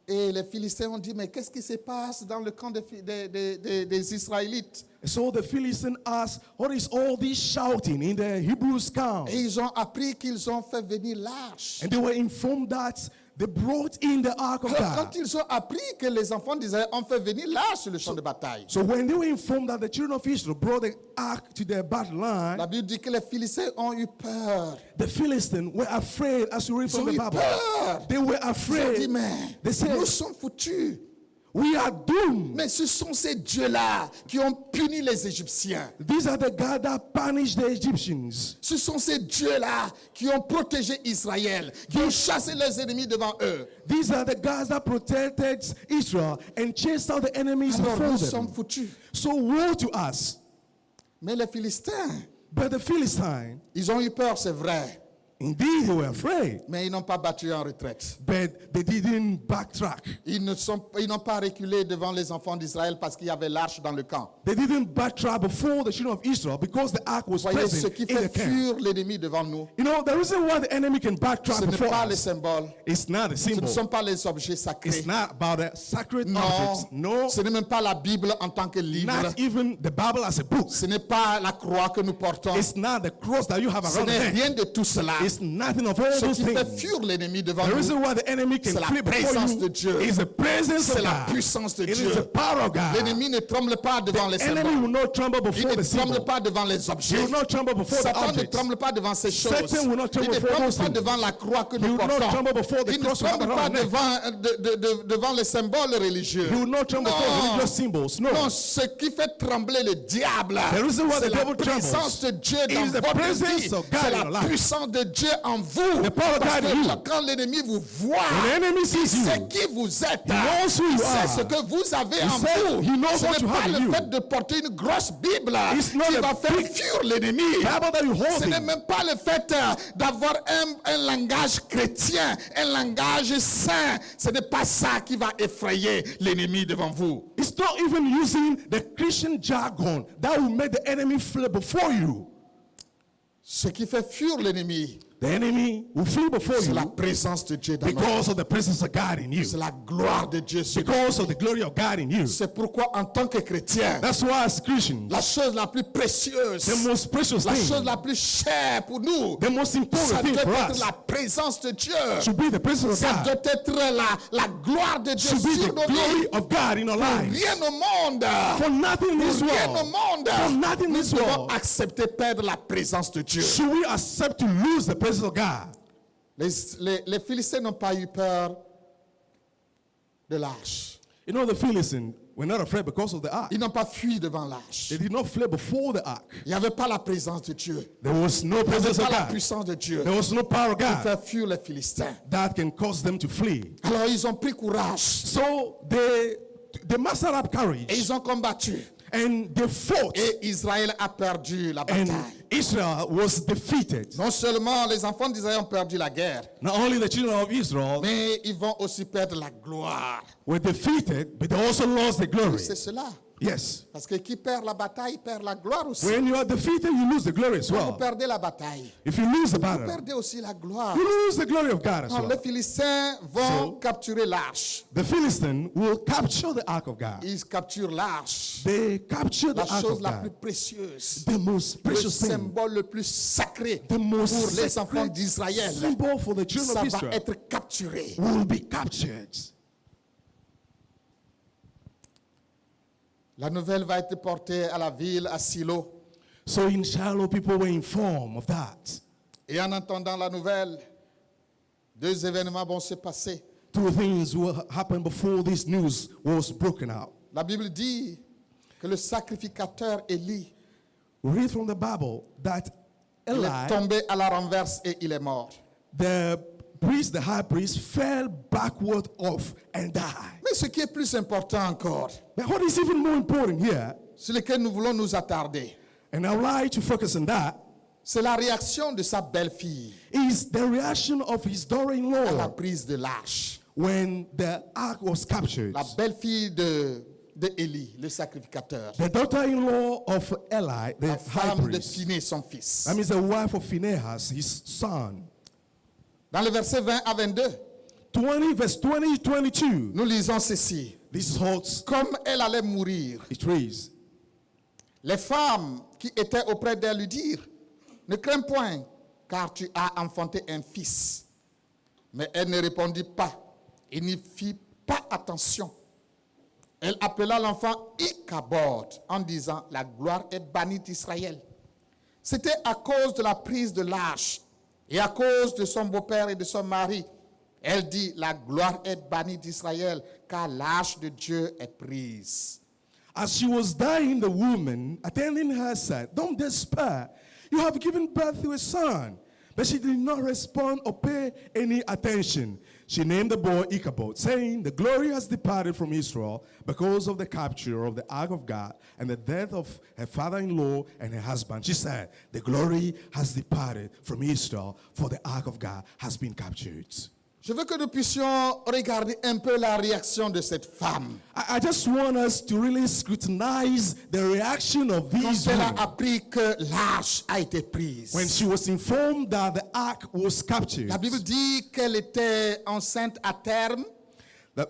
A: Et les Philistins ont dit, mais qu'est-ce qui se passe dans le camp des Israélites?
B: So the Philistines asked, "What is all this shouting in the Hebrews camp?"
A: Et ils ont appris qu'ils ont fait venir l'arche.
B: And they were informed that they brought in the ark of
A: Alors, quand
B: God.
A: ils ont appris que les enfants d'Israël ont fait venir l'arche sur le champ de bataille,
B: So when they were informed that the children of Israel brought the ark to their battle line,
A: la Bible dit que les Philistins ont eu peur.
B: the Philistines were afraid, as you read
A: Ils ont
B: from the
A: eu
B: Bible.
A: peur.
B: They were
A: Ils ont dit,
B: afraid.
A: mais
B: They said,
A: nous sommes foutus.
B: "We are doomed."
A: Mais ce sont ces dieux-là qui ont puni les Égyptiens.
B: These are the God that punished the Egyptians.
A: Ce sont ces dieux-là qui ont protégé Israël, qui ont chassé les ennemis devant eux.
B: These are the gods that protected Israel and chased out the enemies
A: Alors
B: before
A: nous
B: them.
A: sommes foutus.
B: So woe to us.
A: Mais les Philistins
B: But the Philistines,
A: Ils ont eu peur, c'est vrai,
B: indeed, they were afraid,
A: mais ils n'ont pas battu en retraite.
B: but they didn't backtrack.
A: Ils n'ont pas reculé devant les enfants d'Israël parce qu'il y avait l'arche dans le camp.
B: They didn't backtrack before the children of Israel because the ark was
A: Voyez, ce
B: present
A: qui
B: in
A: fait
B: the camp.
A: fuir l'ennemi devant nous,
B: You know, the reason why the enemy can
A: ce
B: backtrack
A: n'est
B: before
A: pas les
B: us,
A: symboles,
B: it's not the
A: ce ne
B: symbol.
A: sont pas les objets
B: It's
A: sacrés.
B: not about the sacred
A: Non,
B: objects. No,
A: ce n'est même pas la Bible en tant que livre.
B: not even the Bible as a book.
A: Ce n'est pas la croix que nous portons.
B: It's not the cross that you have
A: Ce
B: around the
A: n'est
B: neck.
A: rien de tout cela.
B: It's nothing of all
A: Ce
B: those
A: qui fait
B: things.
A: fuir l'ennemi devant
B: The
A: nous,
B: reason why the enemy can
A: c'est la
B: flee before
A: présence
B: you
A: de Dieu.
B: is the presence
A: C'est
B: of
A: la
B: God.
A: puissance de
B: It
A: Dieu.
B: is the power of God.
A: L'ennemi ne tremble pas devant les
B: The enemy
A: symboles.
B: will not tremble
A: Il
B: before
A: ne
B: the
A: tremble
B: symbol.
A: pas devant les
B: He
A: objets.
B: will not tremble before the
A: Satan ne
B: objects.
A: tremble pas devant ces choses.
B: Satan will not
A: Il
B: tremble
A: ne
B: before
A: tremble
B: those
A: pas
B: things.
A: devant la croix que
B: He
A: nous
B: will not
A: portons.
B: tremble before the
A: Il ne
B: cross we have
A: tremble
B: around
A: pas
B: our neck.
A: devant les symboles religieux.
B: He will not tremble before
A: Non.
B: religious symbols. No.
A: Non, ce qui fait trembler le diable,
B: The reason why
A: c'est
B: the
A: la
B: devil
A: présence
B: trembles
A: de Dieu
B: is
A: dans
B: the
A: votre
B: presence
A: vie.
B: of God
A: C'est
B: in
A: la
B: your life.
A: puissance de Dieu en vous.
B: The power of
A: Parce
B: God
A: que
B: in you.
A: quand l'ennemi vous voit,
B: When the enemy
A: il
B: sees you,
A: sait qui vous êtes.
B: he knows who you
A: Il sait
B: are.
A: ce que vous avez
B: He
A: en
B: said
A: vous.
B: he knows
A: Ce
B: what
A: n'est
B: you
A: pas
B: have in
A: le
B: you.
A: fait de porter une grosse Bible
B: It's not
A: qui
B: a
A: va faire
B: big
A: fuir l'ennemi.
B: Bible that you hold
A: Ce n'est
B: in.
A: même pas le fait d'avoir un langage chrétien, un langage saint. Ce n'est pas ça qui va effrayer l'ennemi devant vous.
B: It's not even using the Christian jargon that will make the enemy flee before you.
A: Ce qui fait fuir l'ennemi,
B: The enemy will flee before
A: c'est la
B: you
A: présence de Dieu dans notre vie.
B: because of the presence of God in you.
A: C'est la gloire de Dieu sur nous.
B: Because of the glory of God in you.
A: C'est pourquoi en tant que chrétien,
B: That's why as Christians,
A: la chose la plus précieuse,
B: the most precious
A: la chose
B: thing,
A: la plus chère pour nous,
B: the most
A: ça
B: important thing
A: doit
B: for
A: être
B: us
A: la présence de Dieu.
B: should be the presence of
A: Ça
B: God.
A: doit être la gloire de Dieu
B: Should be
A: sur
B: the
A: nos vies.
B: glory of God in our lives.
A: Rien au monde,
B: For nothing in this
A: rien au
B: world,
A: monde,
B: for nothing in
A: nous
B: this
A: devons
B: world,
A: accepter perdre la présence de Dieu.
B: should we accept to lose the presence of God.
A: Les Philistins n'ont pas eu peur de l'arche.
B: You know, the Philistines were not afraid because of the ark.
A: Ils n'ont pas fui devant l'arche.
B: They did not flee before the ark.
A: Il n'y avait pas la présence de Dieu.
B: There was no
A: Il n'y avait
B: presence of
A: pas la
B: God.
A: puissance de Dieu
B: There was no power of
A: pour
B: God
A: faire fuir les Philistins.
B: that can cause them to flee.
A: Alors ils ont pris courage
B: So they mustered up
A: et
B: courage
A: ils ont combattu.
B: and they fought,
A: Et Israël a perdu la
B: and
A: bataille.
B: Israel was defeated.
A: Non seulement les enfants d'Israël ont perdu la guerre,
B: Not only the children of Israel
A: mais ils vont aussi perdre la gloire.
B: were defeated, but they also lost the glory.
A: C'est cela.
B: Yes.
A: Parce que qui perd la bataille perd la gloire aussi.
B: When you are defeated, you lose the glory as
A: Quand vous
B: well.
A: perdez la bataille,
B: If you lose the
A: vous
B: battle,
A: perdez aussi la gloire.
B: you lose the glory of God as
A: Alors, les
B: well.
A: Philistins vont
B: So-
A: capturer l'arche.
B: The Philistines will capture the ark of God.
A: Ils capturent l'arche,
B: They capture the
A: la
B: ark
A: chose
B: of
A: la plus
B: God.
A: précieuse,
B: The most
A: le
B: precious thing.
A: symbole le plus sacré
B: The most
A: pour les enfants
B: sacred
A: d'Israël.
B: symbol for the children
A: Ça
B: of
A: va
B: Israel
A: être capturé.
B: will be captured.
A: La nouvelle va être portée à la ville, à Silo.
B: So in Shiloh, people were informed of that.
A: Et en entendant la nouvelle, deux événements vont se passer.
B: Two things will happen before this news was broken out.
A: La Bible dit que le sacrificateur Élie,
B: We read from the Bible that
A: il est
B: Eli,
A: tombé à la renverse et il est mort.
B: the priest, the high priest, fell backward off and died.
A: Mais ce qui est plus important encore,
B: But what is even more important here,
A: sur lequel nous voulons nous attarder,
B: and I would like to focus on that,
A: c'est la réaction de sa belle-fille
B: is the reaction of his
A: à la
B: daughter-in-law
A: prise de l'arche.
B: when the ark was captured.
A: La belle-fille de Élie, le sacrificateur.
B: The daughter-in-law of Eli, the
A: La
B: high
A: femme de
B: priest,
A: Phiné, son fils.
B: that means the wife of Phinehas, his son.
A: Dans le verset 20 à 22,
B: 20, verse 20, 22.
A: nous lisons ceci.
B: This is what
A: Comme elle allait mourir,
B: it reads.
A: les femmes qui étaient auprès d'elle lui dirent, ne crains point, car tu as enfanté un fils. Mais elle ne répondit pas et n'y fit pas attention. Elle appela l'enfant Ichabod en disant, la gloire est bannie d'Israël. C'était à cause de la prise de l'arche et à cause de son beau-père et de son mari. Elle dit, la gloire est bannie d'Israël, car l'arche de Dieu est prise.
B: As she was dying, the woman attending her said, "Don't despair. You have given birth to a son." But she did not respond or pay any attention. She named the boy Ichabod, saying, "The glory has departed from Israel because of the capture of the ark of God and the death of her father-in-law and her husband." She said, "The glory has departed from Israel, for the ark of God has been captured."
A: Je veux que nous puissions regarder un peu la réaction de cette femme.
B: I just want us to really scrutinize the reaction of
A: Quand
B: these
A: elle a
B: women
A: appris que l'arche a été prise.
B: when she was informed that the ark was captured.
A: La Bible dit qu'elle était enceinte à terme.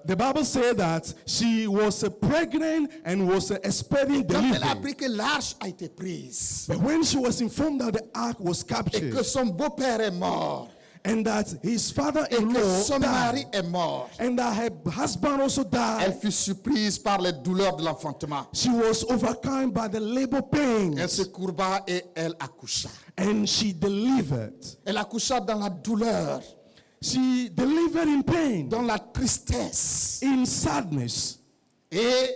B: The Bible said that she was pregnant and was expecting
A: Quand elle a
B: delivery.
A: appris que l'arche a été prise
B: But when she was informed that the ark was
A: et
B: captured
A: que son beau-père est mort
B: and that his
A: et que
B: father-in-law
A: son mari
B: died
A: est mort,
B: and that her husband also
A: elle
B: died,
A: fut surprise par les douleurs de l'enfantement.
B: she was overcome by the labor
A: Elle se
B: pains
A: courba et elle accoucha.
B: and she delivered.
A: Elle accoucha dans la douleur,
B: She delivered in pain,
A: dans la tristesse.
B: in sadness,
A: Et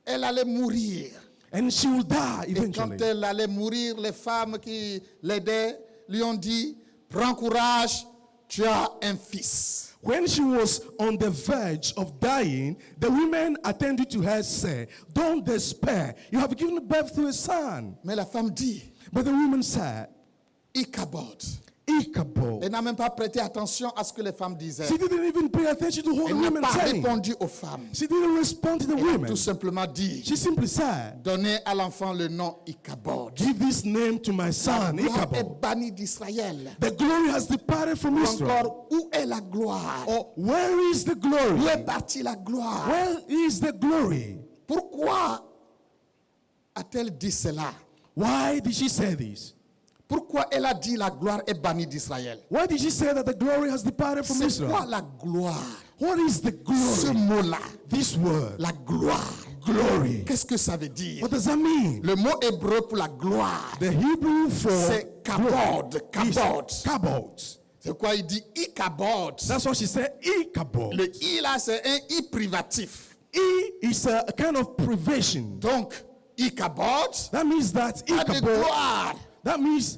A: elle allait mourir.
B: and she will die
A: Et quand
B: eventually.
A: elle allait mourir, les femmes qui l'aidaient lui ont dit, prends courage, tu as un fils.
B: When she was on the verge of dying, the women attended to her said, "Don't despair. You have given birth to a son."
A: Mais la femme dit,
B: But the woman said,
A: Ichabod.
B: "Ichabod."
A: Elle n'a même pas prêté attention à ce que les femmes disaient.
B: She didn't even pay attention to what the
A: Elle n'a
B: women
A: pas
B: saying.
A: répondu aux femmes.
B: She didn't respond to the
A: Elle a
B: women.
A: tout simplement dit,
B: She simply said,
A: donnez à l'enfant le nom Ichabod.
B: "Give this name to my
A: La
B: son,
A: gloire est
B: Ichabod."
A: bannie d'Israël.
B: The glory has departed from
A: Ou
B: Israel.
A: encore, où est la gloire?
B: Or, where is the
A: Où
B: glory?
A: est partie la gloire?
B: Where is the glory?
A: Pourquoi a-t-elle dit cela?
B: Why did she say this?
A: Pourquoi elle a dit la gloire est bannie d'Israël?
B: Why did she say that the glory has departed from
A: C'est quoi
B: Israel?
A: la gloire?
B: What is the
A: Ce
B: glory?
A: mot-là,
B: This word,
A: la gloire.
B: glory.
A: Qu'est-ce que ça veut dire?
B: What does that mean?
A: Le mot hébreu pour la gloire,
B: The Hebrew for
A: c'est kabod.
B: is
A: Kabod.
B: kabod.
A: C'est quoi il dit Ichabod?
B: That's what she said, Ichabod.
A: Le I là, c'est un I privatif.
B: E is a kind of privation.
A: Donc, Ichabod
B: That means that
A: a de
B: Ichabod,
A: gloire,
B: that means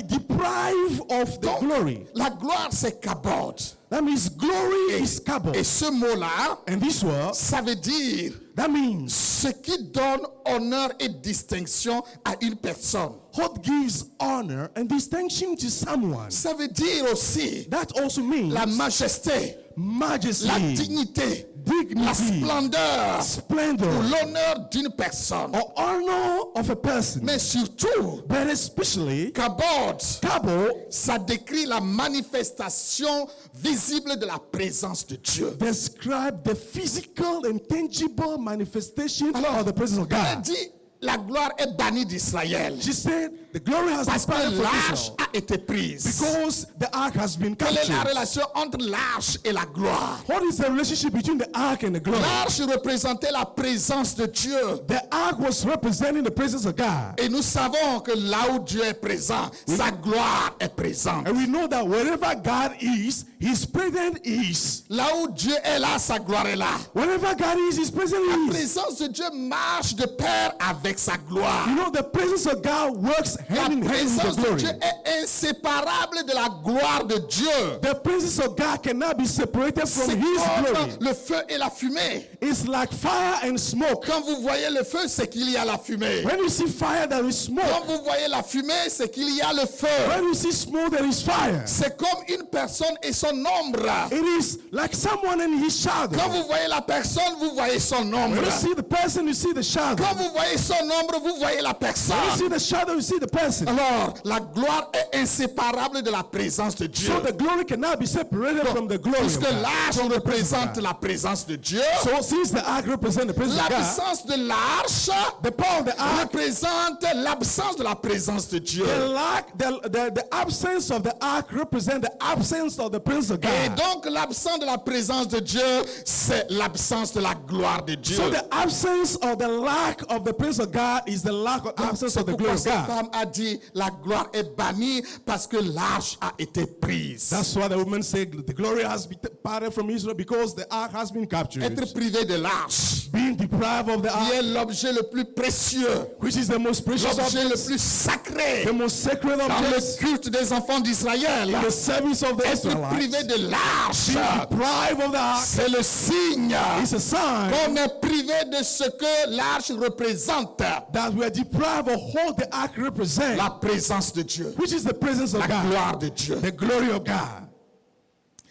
B: deprive of the
A: Donc,
B: glory.
A: la gloire, c'est kabod.
B: That means glory is
A: Et
B: kabod.
A: ce mot-là,
B: And this word,
A: ça veut dire
B: that means
A: ce qui donne honneur et distinction à une personne.
B: what gives honor and distinction to someone.
A: Ça veut dire aussi
B: That also means
A: la majesté,
B: majesty,
A: la dignité, la
B: dignity,
A: splendeur ou
B: splendor,
A: l'honneur d'une personne.
B: or honor of a person.
A: Mais surtout,
B: But especially,
A: kabod,
B: kabod
A: ça décrit la manifestation visible de la présence de Dieu.
B: describe the physical and tangible manifestation
A: Alors,
B: of the presence of
A: elle a
B: God.
A: dit, la gloire est bannie d'Israël.
B: She said, the glory has
A: Parce que
B: departed from
A: l'arche
B: Israel
A: a été prise.
B: because the ark has been
A: Quelle est la
B: captured.
A: relation entre l'arche et la gloire?
B: What is the relationship between the ark and the glory?
A: L'arche représentait la présence de Dieu.
B: The ark was representing the presence of God.
A: Et nous savons que là où Dieu est présent, sa gloire est présente.
B: And we know that wherever God is, His presence is.
A: Là où Dieu est là, sa gloire est là.
B: Wherever God is, His presence
A: La
B: is.
A: présence de Dieu marche de pair avec sa gloire.
B: You know, the presence of God works
A: La
B: hand in hand
A: présence
B: with the
A: de
B: glory.
A: Dieu est inséparable de la gloire de Dieu.
B: The presence of God cannot be separated from
A: C'est
B: His
A: comme
B: glory.
A: le feu et la fumée.
B: It's like fire and smoke.
A: Quand vous voyez le feu, c'est qu'il y a la fumée.
B: When you see fire, there is
A: Quand
B: smoke.
A: vous voyez la fumée, c'est qu'il y a le feu.
B: When you see smoke, there is fire.
A: C'est comme une personne et son ombre.
B: It is like someone in his shadow.
A: Quand vous voyez la personne, vous voyez son ombre.
B: When you see the person, you see the shadow.
A: Quand vous voyez son ombre, vous voyez la
B: When you
A: personne.
B: see the shadow, you see the person.
A: Alors, la gloire est inséparable de la présence de Dieu.
B: So the glory cannot be separated from the glory of
A: Puisque
B: God.
A: l'arche représente la présence de Dieu,
B: So since the ark represents the presence of God,
A: l'absence de l'arche
B: the power of the ark,
A: représente l'absence de la présence de Dieu.
B: the absence of the ark represents the absence of the presence of
A: Et
B: God.
A: donc, l'absence de la présence de Dieu, c'est l'absence de la gloire de Dieu.
B: So the absence or the lack of the presence of God is the lack of absence
A: C'est
B: of the
A: pourquoi
B: glory of
A: cette
B: God.
A: femme a dit, la gloire est bannie parce que l'arche a été prise.
B: That's why the woman said the glory has been departed from Israel because the ark has been captured.
A: Être privé de l'arche,
B: Being deprived of the
A: qui est
B: ark,
A: l'objet le plus précieux,
B: which is the most precious
A: l'objet le
B: object,
A: plus sacré
B: the most sacred
A: dans le
B: object,
A: culte des enfants d'Israël.
B: the service of the
A: Être privé
B: Israelites.
A: de l'arche,
B: Being deprived of the ark
A: c'est le signe
B: is a sign
A: qu'on est privé de ce que l'arche représente,
B: that we are deprived of what the ark represents,
A: la présence de Dieu,
B: which is the presence of
A: la
B: God,
A: gloire de Dieu.
B: the glory of God.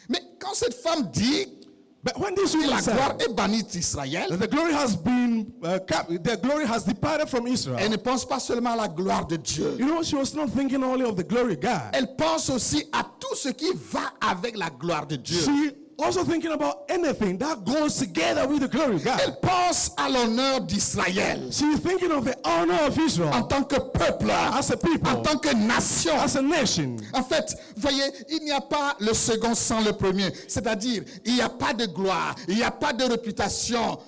A: Mais quand cette femme dit
B: But when this
A: que la
B: woman
A: gloire
B: said
A: est bannie d'Israël,
B: that the glory has been the glory has departed from Israel,
A: elle ne pense pas seulement à la gloire de Dieu.
B: you know, she was not thinking only of the glory of God.
A: Elle pense aussi à tout ce qui va avec la gloire de Dieu.
B: She also thinking about anything that goes together with the glory of God.
A: Elle pense à l'honneur d'Israël
B: She's thinking of the honor of
A: en
B: Israel
A: tant que peuple,
B: as a people,
A: en tant que nation.
B: as a nation.
A: En fait, voyez, il n'y a pas le second sans le premier. C'est-à-dire, il n'y a pas de gloire, il n'y a pas de réputation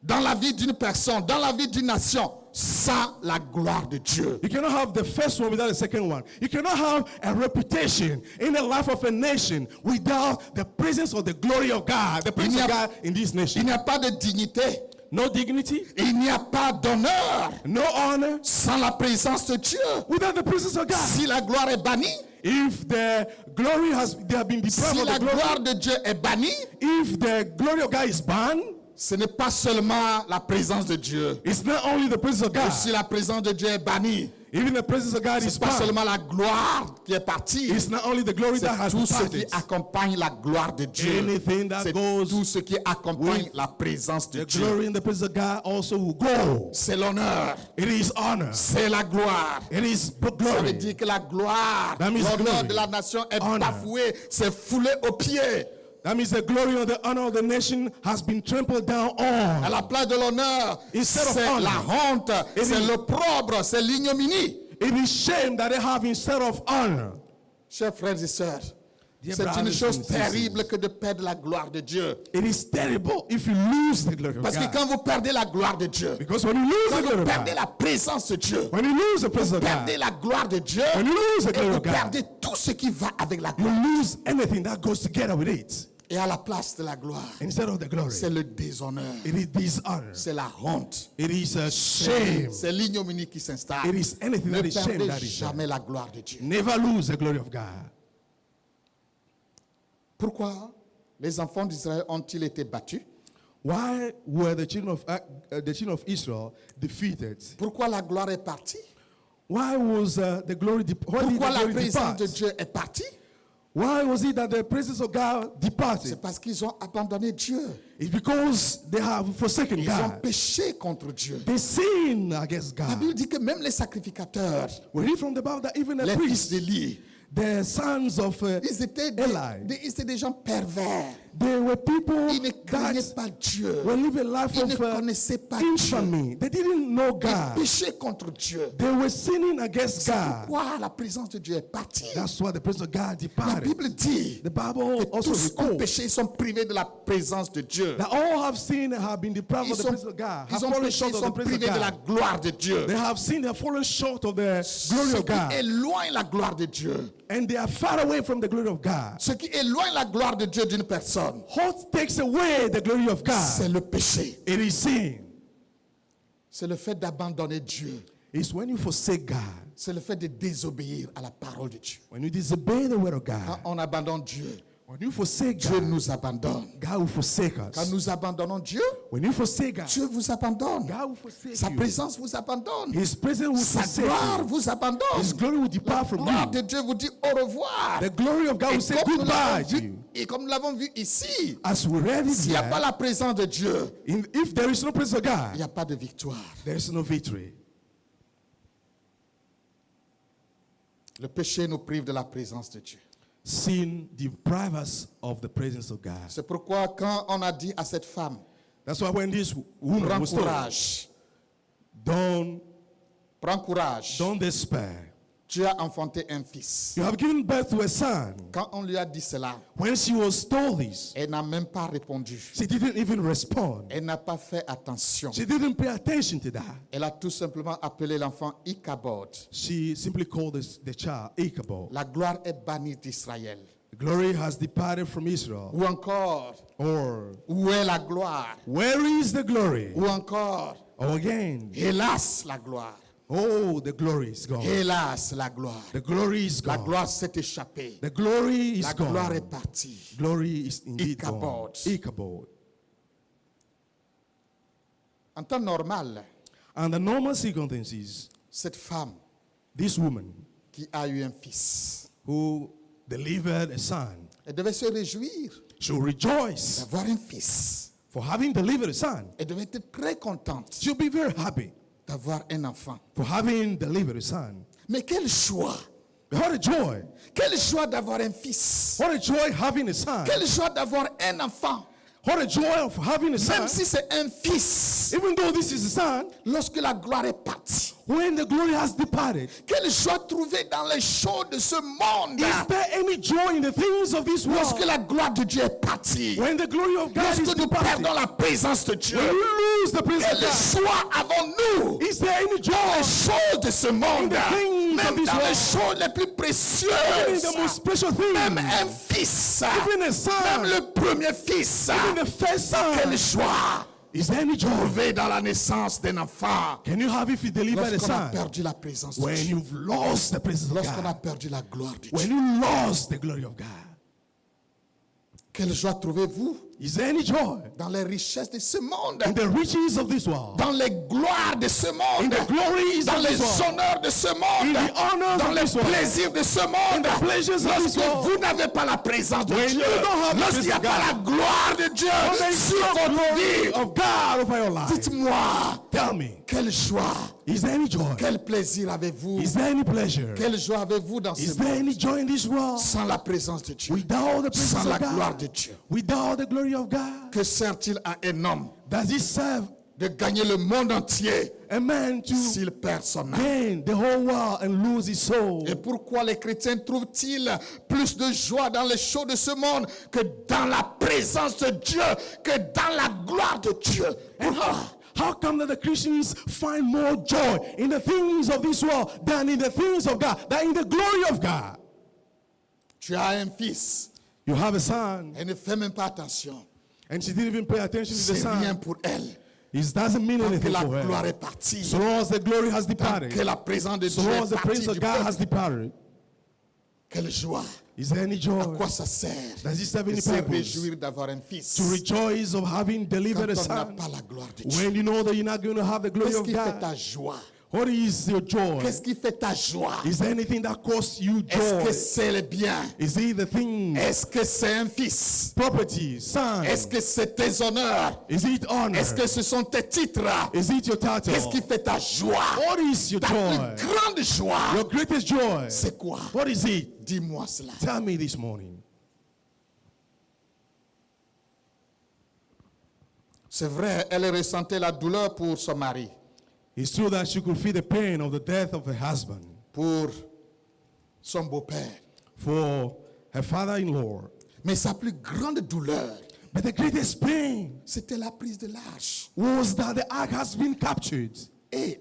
A: dans la vie d'une personne, dans la vie d'une nation, sans la gloire de Dieu.
B: You cannot have the first one without the second one. You cannot have a reputation in the life of a nation without the presence of the glory of God, the presence of God in this
A: Il
B: nation.
A: n'y a pas de dignité,
B: No dignity,
A: il n'y a pas d'honneur
B: no honor
A: sans la présence de Dieu.
B: without the presence of God.
A: Si la gloire est bannie,
B: If the glory they have been deprived
A: si
B: of
A: la
B: the glory,
A: gloire de Dieu est bannie,
B: if the glory of God is banned,
A: ce n'est pas seulement la présence de Dieu.
B: it's not only the presence of God.
A: Si la présence de Dieu est bannie,
B: Even the presence of God is
A: c'est pas
B: banned.
A: seulement la gloire qui est partie.
B: It's not only the glory that
A: C'est
B: has
A: tout ce qui
B: departed.
A: accompagne la gloire de Dieu.
B: Anything that
A: C'est
B: goes
A: tout ce qui accompagne
B: with
A: la présence de
B: The
A: Dieu.
B: glory and the presence of God also will go.
A: C'est l'honneur,
B: It is honor.
A: c'est la gloire.
B: It is
A: Ça veut
B: glory.
A: dire que la gloire,
B: That means
A: l'honneur
B: glory,
A: de la nation est
B: honor.
A: bafoué, c'est foulé aux pieds.
B: That means the glory and the honor of the nation has been trampled down
A: À
B: on.
A: la place de l'honneur,
B: Instead of
A: c'est
B: honor,
A: la honte,
B: it
A: c'est
B: is-
A: l'opprobre, c'est l'ignominie.
B: It is shame that they have instead of honor.
A: Chers frères et sœurs,
B: Dear
A: c'est une
B: brothers
A: chose
B: and sisters,
A: terrible que de perdre la gloire de Dieu.
B: It is terrible if you lose the glory of
A: Parce que
B: God.
A: quand vous perdez la gloire de Dieu,
B: Because when you lose
A: quand
B: the glory
A: vous
B: of
A: perdez
B: God,
A: la présence de Dieu,
B: when you lose the presence of
A: perdez
B: God,
A: la gloire de Dieu,
B: when you lose the
A: et
B: glory
A: vous
B: of God,
A: perdez tout ce qui va avec la
B: you
A: gloire.
B: lose anything that goes together with it.
A: Et à la place de la gloire,
B: Instead of the glory,
A: c'est le déshonneur,
B: it is dishonor.
A: c'est la honte,
B: It is a shame.
A: c'est l'ignominie qui s'installe.
B: It is anything
A: Ne
B: that is shame
A: perdez
B: that is there.
A: jamais la gloire de Dieu.
B: Never lose the glory of God.
A: Pourquoi les enfants d'Israël ont-ils été battus?
B: Why were the children of Israel defeated?
A: Pourquoi la gloire est partie?
B: Why was the glory why did
A: Pourquoi
B: the
A: la
B: glory
A: présence de
B: depart?
A: Dieu est partie?
B: Why was it that the presence of God
A: C'est
B: departed?
A: parce qu'ils ont abandonné Dieu.
B: It's because they have forsaken
A: Ils ont
B: God.
A: péché contre Dieu.
B: They sin against
A: La
B: God.
A: Bible dit que même les sacrificateurs,
B: We read from the Bible that even the
A: les fils
B: priests,
A: d'Élie,
B: the sons of
A: ils étaient
B: Eli,
A: ils étaient des gens pervers.
B: they were people
A: Ils ne craignaient
B: that
A: pas Dieu.
B: were living a life
A: Ils ne
B: of
A: connaissaient pas Dieu.
B: infamy. They didn't know
A: Ils
B: God.
A: péchaient contre Dieu.
B: They were sinning against
A: C'est
B: God.
A: pourquoi la présence de Dieu est partie.
B: That's why the presence of God
A: La
B: departed.
A: Bible dit
B: The Bible
A: que
B: also
A: tous ont
B: records
A: péché, ils sont privés de la présence de Dieu.
B: that all have sinned and have been deprived
A: Ils
B: of the
A: sont,
B: presence of God, have
A: ils ont
B: fallen
A: péché,
B: short
A: ils
B: of
A: sont
B: the presence
A: privés
B: of
A: de la
B: God.
A: gloire de Dieu.
B: They have sinned, they have fallen short of the glory
A: Ce
B: of
A: qui
B: God.
A: éloigne la gloire de Dieu.
B: And they are far away from the glory of God.
A: Ce qui éloigne la gloire de Dieu d'une personne,
B: What takes away the glory of
A: c'est
B: God?
A: le péché.
B: It is sin.
A: C'est le fait d'abandonner Dieu.
B: It's when you forsake God,
A: C'est le fait de désobéir à la parole de Dieu.
B: when you disobey the word of
A: Quand
B: God,
A: on abandonne Dieu,
B: when you forsake
A: Dieu
B: God,
A: nous abandonne.
B: God will forsake
A: Quand
B: us.
A: nous abandonnons Dieu,
B: When you forsake God,
A: Dieu vous abandonne.
B: God will forsake
A: Sa
B: you.
A: présence vous abandonne.
B: His presence will
A: Sa
B: forsake
A: gloire
B: you.
A: vous abandonne.
B: His glory will
A: La
B: depart from
A: gloire
B: you.
A: de Dieu vous dit au revoir.
B: The glory of God
A: Et
B: will say
A: comme nous
B: goodbye
A: l'avons
B: to
A: vu-
B: you.
A: Et comme nous l'avons vu ici,
B: As we read it
A: s'il n'y a pas
B: here,
A: la présence de Dieu,
B: if there is no presence of
A: il
B: God,
A: n'y a pas de victoire.
B: there is no victory.
A: Le péché nous prive de la présence de Dieu.
B: Sin deprives us of the presence of God.
A: C'est pourquoi quand on a dit à cette femme,
B: That's why when this woman
A: prends
B: was told,
A: courage,
B: don't
A: prends courage,
B: despair.
A: tu as enfanté un fils.
B: You have given birth to a son.
A: Quand on lui a dit cela,
B: When she was told this,
A: elle n'a même pas répondu.
B: she didn't even respond.
A: Elle n'a pas fait attention.
B: She didn't pay attention to that.
A: Elle a tout simplement appelé l'enfant Ichabod.
B: She simply called the child Ichabod.
A: La gloire est bannie d'Israël.
B: Glory has departed from Israel.
A: Ou encore,
B: Or,
A: où est la gloire?
B: where is the glory?
A: Ou encore,
B: Or again,
A: hélas la gloire.
B: oh, the glory is gone.
A: Hélas la gloire.
B: The glory is
A: La
B: gone.
A: gloire s'est échappée.
B: The glory is
A: La gloire
B: gone.
A: est partie.
B: Glory is indeed
A: Ichabod.
B: gone. Ichabod.
A: En temps normal,
B: Under normal circumstances,
A: cette femme
B: this woman
A: qui a eu un fils,
B: who delivered a son
A: elle devait se réjouir
B: should rejoice
A: d'avoir un fils.
B: for having delivered a son.
A: Elle devait être très contente
B: She'll be very happy
A: d'avoir un enfant.
B: for having delivered a son.
A: Mais quelle joie!
B: What a joy!
A: Quelle joie d'avoir un fils!
B: What a joy having a son!
A: Quelle joie d'avoir un enfant!
B: What a joy of having a son!
A: Même si c'est un fils,
B: Even though this is a son,
A: lorsque la gloire est partie.
B: when the glory has departed,
A: Quelle joie trouver dans les choses de ce monde.
B: is there any joy in the things of this
A: Lorsque
B: world?
A: la gloire de Dieu est partie.
B: When the glory of God is
A: Lorsque nous
B: departed,
A: perdons la présence de Dieu.
B: when we lose the presence
A: Quelle
B: of God,
A: joie avons-nous
B: is there any
A: dans les
B: joy
A: choses de ce monde.
B: the things of
A: Même
B: this
A: dans les
B: world?
A: choses les plus
B: in
A: précieuses.
B: the most special
A: Même
B: things?
A: un fils.
B: Even a
A: Même
B: son,
A: le premier fils.
B: even the first
A: Quelle
B: son.
A: joie
B: Is there any joy?
A: trouver dans la naissance d'un enfant.
B: Can you have if you deliver a
A: Lorsqu'on a
B: son?
A: perdu la présence de
B: When
A: Dieu.
B: you've lost the presence of
A: Lorsqu'on a
B: God.
A: perdu la gloire de
B: When
A: Dieu.
B: you lost the glory of God.
A: Quelle joie trouvez-vous
B: Is there any joy
A: dans les richesses de ce monde?
B: in the riches of this world?
A: Dans les gloires de ce
B: In
A: monde?
B: the glories
A: Dans
B: of
A: les
B: this world?
A: honneurs de ce
B: In
A: monde?
B: the honors
A: Dans
B: of
A: les
B: this world?
A: plaisirs de ce monde?
B: the pleasures of this
A: Lorsque
B: world?
A: vous n'avez pas la présence de
B: When
A: Dieu,
B: you don't have the
A: lorsqu'il n'y a
B: presence of
A: pas la
B: God,
A: gloire de Dieu
B: When there is
A: sur
B: no
A: votre
B: glory
A: vie,
B: of God over your life,
A: dites-moi,
B: tell me,
A: quelle joie,
B: is there any joy?
A: quel plaisir avez-vous?
B: Is there any pleasure?
A: Quelle joie avez-vous dans ce
B: Is there
A: monde
B: any joy in this world
A: sans la présence de Dieu?
B: without the
A: Sans
B: presence
A: la
B: of
A: gloire de
B: God?
A: Dieu.
B: Without the glory of God?
A: Que sert-il à un homme
B: Does it serve
A: de gagner le monde entier
B: a man to
A: s'il perd son âme?
B: gain the whole world and lose his soul?
A: Et pourquoi les chrétiens trouvent-ils plus de joie dans les choses de ce monde que dans la présence de Dieu, que dans la gloire de Dieu? Pourquoi?
B: How come that the Christians find more joy in the things of this world than in the things of God, than in the glory of God?
A: Tu as un fils
B: You have a son,
A: et ne fais même pas attention.
B: and she didn't even pay attention to the
A: C'est rien
B: son.
A: pour elle.
B: It doesn't mean
A: Tant que
B: anything
A: la
B: for
A: gloire
B: her.
A: est partie,
B: So long as the glory has
A: tant
B: departed,
A: que la présence de
B: so
A: Dieu
B: long
A: est
B: as the
A: partie
B: presence of
A: du
B: God has
A: peuple,
B: departed,
A: quelle joie!
B: is there any
A: À
B: joy?
A: quoi ça sert
B: Does it serve
A: de
B: any
A: se
B: purpose?
A: réjouir d'avoir un fils
B: To rejoice of having
A: quand
B: delivered a
A: on n'a
B: son
A: pas la gloire de Dieu?
B: when you know that you're not going to have the glory
A: Qu'est-ce
B: of
A: qui fait
B: God?
A: ta joie?
B: What is your joy?
A: Qu'est-ce qui fait ta joie?
B: Is there anything that causes you
A: Est-ce
B: joy?
A: que c'est le bien?
B: Is it the thing,
A: Est-ce que c'est un fils?
B: property, son?
A: Est-ce que c'est tes honneurs?
B: Is it honor?
A: Est-ce que ce sont tes titres?
B: Is it your title?
A: Qu'est-ce qui fait ta joie?
B: What is your
A: Ta
B: joy?
A: plus grande joie,
B: Your greatest joy?
A: c'est quoi?
B: What is it?
A: Dis-moi cela.
B: Tell me this morning.
A: C'est vrai, elle ressentait la douleur pour son mari,
B: It's true that she could feel the pain of the death of her husband,
A: pour son beau-père.
B: for her father-in-law.
A: Mais sa plus grande douleur,
B: But the greatest pain
A: c'était la prise de l'arche.
B: was that the ark has been captured.
A: Et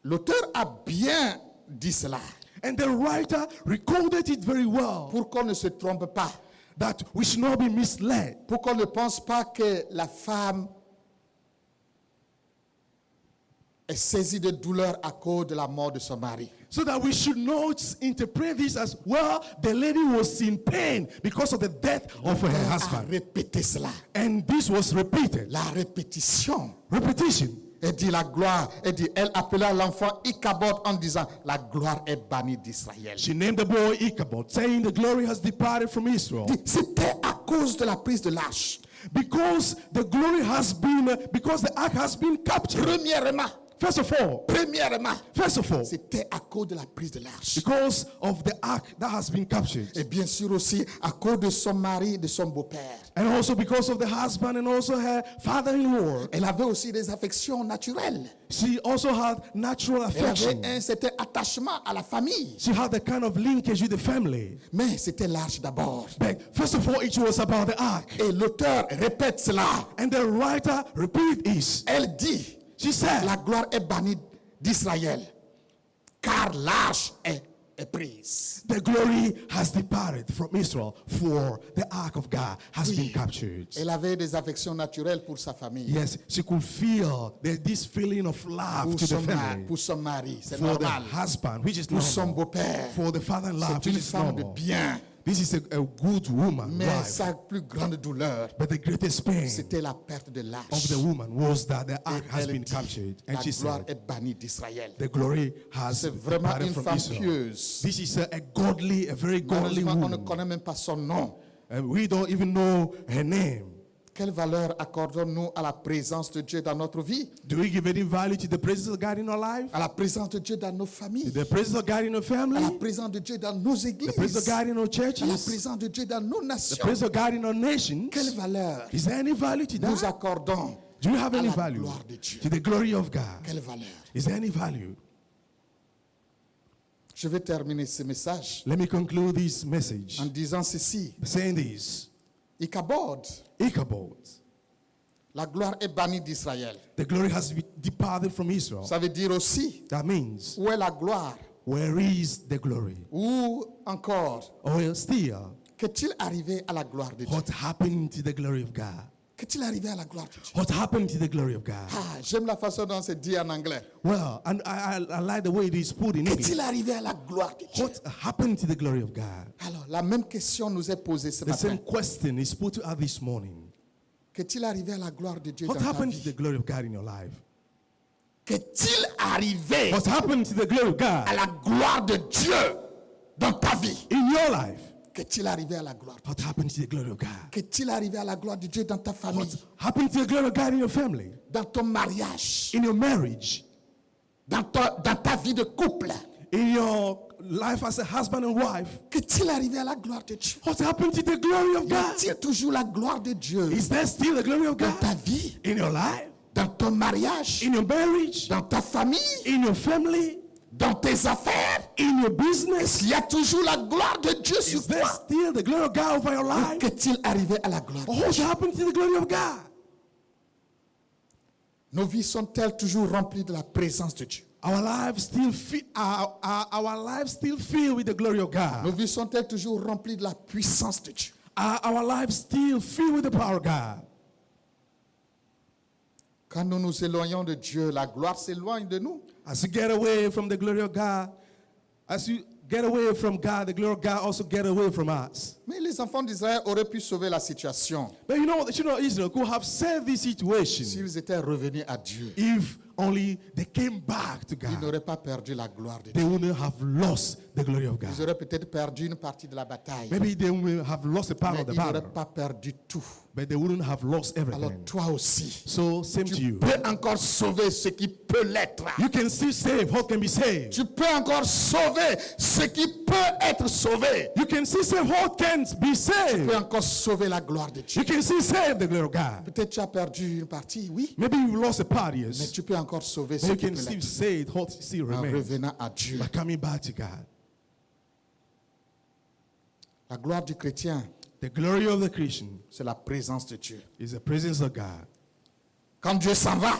A: l'auteur a bien dit cela,
B: And the writer recorded it very well,
A: pour qu'on ne se trompe pas,
B: that we should not be misled,
A: pour qu'on ne pense pas que la femme est saisie de douleur à cause de la mort de son mari.
B: so that we should not interpret this as, well, the lady was in pain because of the death of her
A: Elle a
B: husband.
A: répété cela.
B: And this was repeated.
A: La répétition.
B: Repetition.
A: Elle dit la gloire. Elle appela l'enfant Ichabod en disant, la gloire est bannie d'Israël.
B: She named the boy Ichabod, saying the glory has departed from Israel.
A: C'était à cause de la prise de l'arche.
B: Because the glory has been, because the ark has been captured.
A: Premièrement,
B: First of all,
A: Premièrement,
B: First of all,
A: c'était à cause de la prise de l'arche.
B: because of the ark that has been captured,
A: Et bien sûr aussi à cause de son mari, de son beau-père.
B: and also because of the husband and also her father-in-law.
A: Elle avait aussi des affections naturelles.
B: She also had natural
A: Elle avait
B: affection.
A: un certain attachement à la famille.
B: She had the kind of linkage with the family.
A: Mais c'était l'arche d'abord.
B: But first of all, it was about the ark.
A: Et l'auteur répète cela.
B: And the writer repeat this.
A: Elle dit,
B: She said,
A: la gloire est bannie d'Israël, car l'arche est prise.
B: the glory has departed from Israel, for the ark of God has
A: Oui.
B: been captured.
A: Elle avait des affections naturelles pour sa famille,
B: Yes, she could feel this feeling of love to the family.
A: pour son mari. C'est
B: For the
A: normal.
B: husband, which is
A: Pour son
B: normal.
A: beau-père.
B: For the father-in-law,
A: C'est
B: which
A: une
B: is
A: femme de
B: normal.
A: bien.
B: This is a good woman,
A: Mais
B: wife.
A: sa plus grande douleur,
B: But the greatest pain
A: c'était la perte de
B: of
A: l'arche.
B: the woman was that the ark has
A: Elle
B: been
A: dit,
B: captured.
A: la
B: And she
A: gloire
B: said,
A: est bannie d'Israël.
B: the glory has
A: C'est vraiment
B: departed
A: une
B: from
A: femme
B: Israel.
A: pieuse.
B: This is a godly, a very godly
A: Malheureusement, on ne
B: woman.
A: connaît même pas son nom.
B: And we don't even know her name.
A: Quelle valeur accordons-nous à la présence de Dieu dans notre vie?
B: Do we give any value to the presence of God in our life?
A: À la présence de Dieu dans nos
B: To
A: familles?
B: the presence of God in our
A: À la
B: family?
A: présence de Dieu dans nos
B: The presence of
A: églises?
B: God in our
A: À la
B: churches?
A: présence de Dieu dans nos
B: The
A: nations?
B: presence of God in our nations?
A: Quelle valeur
B: Is there any value to
A: nous
B: that?
A: accordons
B: Do you have
A: à
B: any
A: la
B: value
A: gloire de Dieu?
B: to the glory of God?
A: Quelle valeur?
B: Is there any value?
A: Je vais terminer ce message
B: Let me conclude this message
A: en disant ceci.
B: saying this.
A: Ichabod,
B: Ichabod,
A: la gloire est bannie d'Israël.
B: the glory has departed from Israel.
A: Ça veut dire aussi,
B: That means,
A: où est la gloire?
B: where is the glory?
A: Ou encore,
B: Or still,
A: qu'est-il arrivé à la gloire de Dieu?
B: what happened to the glory of God?
A: Qu'est-il arrivé à la gloire de Dieu?
B: What happened to the glory of God?
A: Ah, j'aime la façon dont c'est dit en anglais.
B: Well, and I like the way it is put in English.
A: Qu'est-il arrivé à la gloire de Dieu?
B: What happened to the glory of God?
A: Alors, la même question nous est posée ce
B: The
A: matin.
B: same question is put to us this morning.
A: Qu'est-il arrivé à la gloire de Dieu
B: What
A: dans ta
B: happened to
A: vie?
B: the glory of God in your life?
A: Qu'est-il arrivé
B: What happened to the glory of
A: à
B: God
A: la gloire de Dieu dans ta vie?
B: in your life?
A: Qu'est-il arrivé à la gloire de Dieu?
B: What happened to the glory of God?
A: Qu'est-il arrivé à la gloire de Dieu dans ta famille?
B: What happened to the glory of God in your family?
A: Dans ton mariage?
B: In your marriage?
A: Dans ta vie de couple?
B: In your life as a husband and wife?
A: Qu'est-il arrivé à la gloire de Dieu?
B: What happened to the glory of
A: Y
B: God?
A: a-t-il toujours la gloire de Dieu
B: Is there still the glory of
A: dans ta
B: God
A: vie?
B: in your life?
A: Dans ton mariage?
B: In your marriage?
A: Dans ta famille?
B: In your family?
A: Dans tes affaires?
B: In your business?
A: Il y a toujours la gloire de Dieu sur
B: Is there
A: toi.
B: still the glory of God over your life?
A: Qu'est-il arrivé à la gloire de
B: What
A: Dieu?
B: happened to the glory of God?
A: Nos vies sont-elles toujours remplies de la présence de Dieu?
B: Our lives still our lives still filled with the glory of God.
A: Nos vies sont-elles toujours remplies de la puissance de Dieu?
B: Are our lives still filled with the power of God?
A: Quand nous nous éloignons de Dieu, la gloire s'éloigne de nous.
B: As you get away from the glory of God, as you get away from God, the glory of God also get away from us.
A: Mais les enfants d'Israël auraient pu sauver la situation
B: But you know, the children of Israel could have saved this situation
A: s'ils étaient revenus à Dieu.
B: if only they came back to
A: Ils
B: God.
A: n'auraient pas perdu la gloire de
B: They
A: Dieu.
B: wouldn't have lost the glory of
A: Ils
B: God.
A: auraient peut-être perdu une partie de la bataille.
B: Maybe they would have lost a part
A: Mais
B: of the
A: ils n'auraient
B: battle,
A: pas perdu tout.
B: but they wouldn't have lost
A: Alors
B: everything.
A: toi aussi,
B: So same to
A: tu
B: you.
A: peux encore sauver ce qui peut l'être.
B: You can still save what can be saved.
A: Tu peux encore sauver ce qui peut être sauvé.
B: You can still save what can be
A: Tu
B: saved.
A: peux encore sauver la gloire de Dieu.
B: You can still save the glory of God.
A: Peut-être tu as perdu une partie, oui,
B: Maybe you lost a part,
A: mais
B: yes.
A: tu peux encore sauver
B: But
A: ce
B: you
A: qui
B: can
A: peut
B: still
A: l'être
B: save what still
A: en
B: remains
A: revenant à Dieu.
B: by coming back to God.
A: La gloire du chrétien,
B: The glory of the Christian
A: c'est la présence de Dieu.
B: is the presence of God.
A: Quand Dieu s'en va,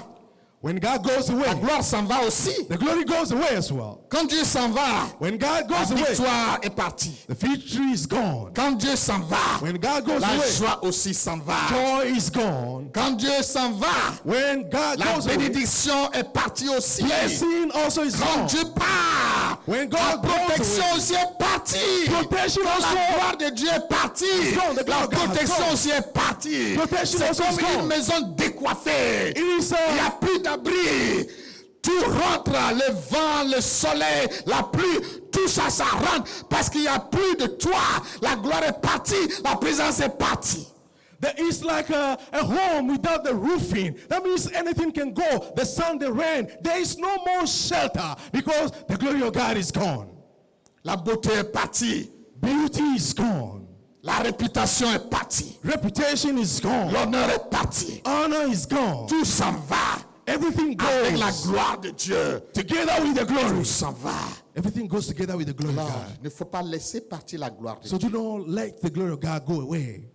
B: When God goes
A: la
B: away,
A: gloire s'en va aussi.
B: the glory goes away as well.
A: Quand Dieu s'en va,
B: When God
A: la
B: goes away,
A: victoire est partie.
B: the victory is gone.
A: Quand Dieu s'en va,
B: When God goes
A: la
B: away,
A: joie aussi s'en va.
B: joy is gone.
A: Quand Dieu s'en va,
B: When God
A: la
B: goes away,
A: bénédiction est partie aussi.
B: blessing also is
A: Quand
B: gone.
A: Dieu part,
B: When
A: la
B: God goes
A: protection
B: away,
A: aussi est partie.
B: protection
A: Quand la
B: also
A: gloire de Dieu est partie,
B: gone. The glory
A: la
B: of God is
A: protection
B: gone.
A: aussi est partie.
B: Protection
A: C'est
B: also is
A: comme une
B: gone.
A: maison décoiffée.
B: It is
A: Il n'y a plus d'abri. Tout rentre, le vent, le soleil, la pluie, tout ça, ça rentre parce qu'il n'y a plus de toi. La gloire est partie, la présence est partie.
B: There is like a home without the roofing. That means anything can go. The sun, the rain. There is no more shelter because the glory of God is gone.
A: La beauté est partie.
B: Beauty is gone.
A: La réputation est partie.
B: Reputation is gone.
A: L'honneur est parti.
B: Honor is gone.
A: Tout s'en va.
B: Everything
A: Avec la
B: goes
A: gloire de Dieu.
B: together with the glory.
A: Tout s'en va.
B: Everything goes together with the glory of
A: Alors,
B: God.
A: il ne faut pas laisser partir la gloire de
B: So
A: Dieu.
B: do not let the glory of God go away.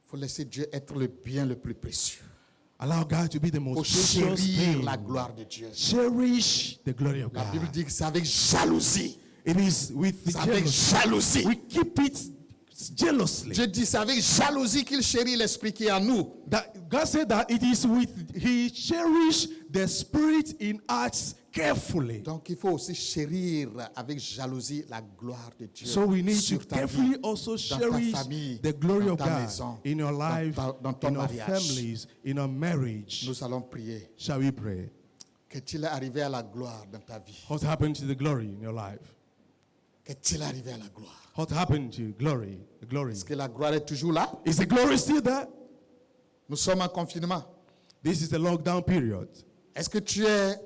A: Il faut laisser Dieu être le bien le plus précieux.
B: Allow God to be the
A: Il faut
B: most precious
A: chérir
B: thing.
A: la gloire de Dieu.
B: Cherish the glory of
A: La Bible
B: God.
A: dit que c'est avec jalousie.
B: It is with the
A: C'est avec
B: jealousy.
A: jalousie.
B: We keep it jealously.
A: Je dis c'est avec jalousie qu'il chérit l'esprit qui est en nous.
B: That God said that it is with He cherish the spirit in us carefully.
A: Donc il faut aussi chérir avec jalousie la gloire de Dieu.
B: So we need to
A: sur ta
B: carefully
A: vie,
B: also
A: dans ta
B: cherish
A: famille,
B: the glory
A: dans
B: of
A: ta
B: God
A: maison,
B: in your life,
A: dans ton
B: in our
A: mariage.
B: families, in our marriage.
A: Nous allons prier.
B: Shall we pray?
A: Qu'est-il arrivé à la gloire dans ta vie?
B: What happened to the glory in your life?
A: Qu'est-il arrivé à la gloire?
B: What happened to glory? The glory.
A: Est-ce que la gloire est toujours là?
B: Is the glory still there?
A: Nous sommes en confinement.
B: This is the lockdown period.
A: Est-ce que tu es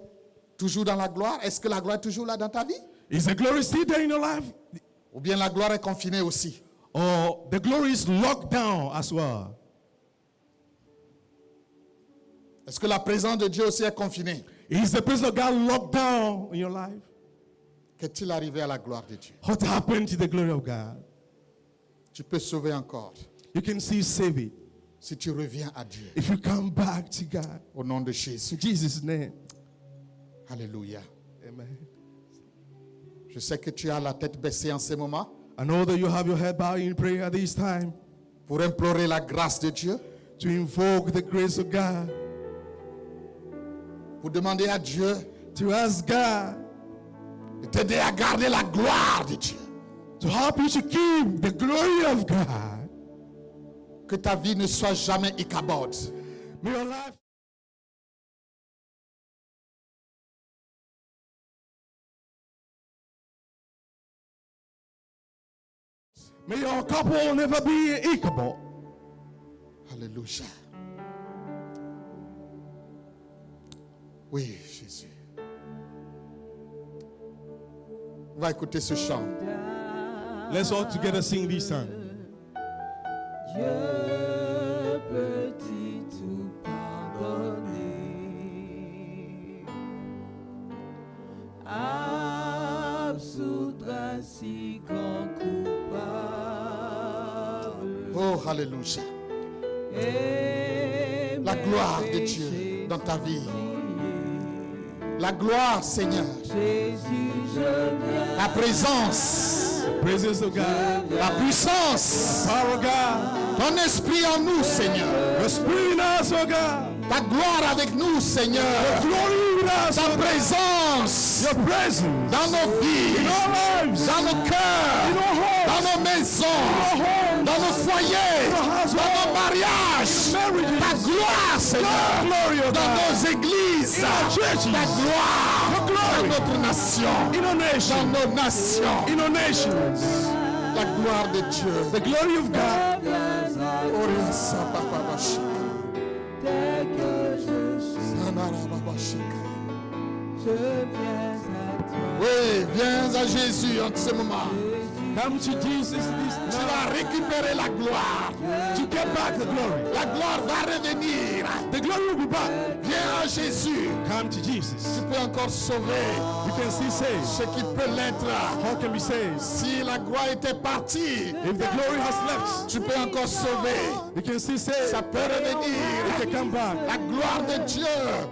A: toujours dans la gloire? Est-ce que la gloire est toujours là dans ta vie?
B: Is the glory still there in your life?
A: Ou bien la gloire est confinée aussi?
B: Or the glory is locked down as well?
A: Est-ce que la présence de Dieu aussi est confinée?
B: Is the presence of God locked down in your life?
A: Qu'est-il arrivé à la gloire de Dieu?
B: What happened to the glory of God?
A: Tu peux sauver encore
B: You can still save it
A: si tu reviens à Dieu.
B: if you come back to God.
A: Au nom de Jésus.
B: In Jesus' name.
A: Alléluia.
B: Amen.
A: Je sais que tu as la tête baissée en ce moment
B: I know that you have your head bowed in prayer at this time
A: pour implorer la grâce de Dieu,
B: to invoke the grace of God,
A: pour demander à Dieu
B: to ask God
A: de t'aider à garder la gloire de Dieu.
B: to help you to keep the glory of God.
A: Que ta vie ne soit jamais Ichabod.
B: May your life May your couple never be Ichabod.
A: Alléluia. Oui, Jésus. On va écouter ce chant.
B: Let's all together sing this song.
C: Dieu peut-il tout pardonner, absoudre ainsi grand coupable,
A: Oh, Alléluia.
C: et
A: La gloire de Dieu dans ta vie. La gloire, Seigneur.
C: Jésus, je viens,
A: La présence.
B: Presence of God.
A: La puissance.
B: Power of God.
A: Ton esprit en nous, Seigneur.
B: The Spirit in us, oh God.
A: Ta gloire avec nous, Seigneur.
B: Glory with us,
A: Ta
B: oh God.
A: présence
B: Your presence.
A: dans nos vies,
B: Our lives.
A: dans nos cœurs,
B: Our homes.
A: dans nos maisons, dans nos foyers, dans nos mariages. Ta gloire, Seigneur,
B: Glory of
A: dans
B: God.
A: nos églises.
B: churches.
A: Ta gloire dans notre nation,
B: In our
A: dans
B: nation.
A: nos nations.
B: In our nations.
A: La gloire de Dieu.
B: The glory of God.
A: Oria Sabababashika,
C: tel que je suis,
A: Sanarababashika.
C: je viens à toi.
A: Oui, viens à Jésus en ce moment.
B: Come to Jesus this
A: Tu
B: time.
A: vas récupérer la gloire.
B: To get back the glory.
A: La gloire va revenir.
B: The glory will be back.
A: Viens à Jésus.
B: Come to Jesus.
A: Tu peux encore sauver
B: You can still save.
A: ce qui peut l'être.
B: How can we save?
A: Si la gloire était partie,
B: If the glory has left,
A: tu peux encore sauver.
B: you can still save.
A: Ça peut revenir.
B: You can come back.
A: La gloire de Dieu.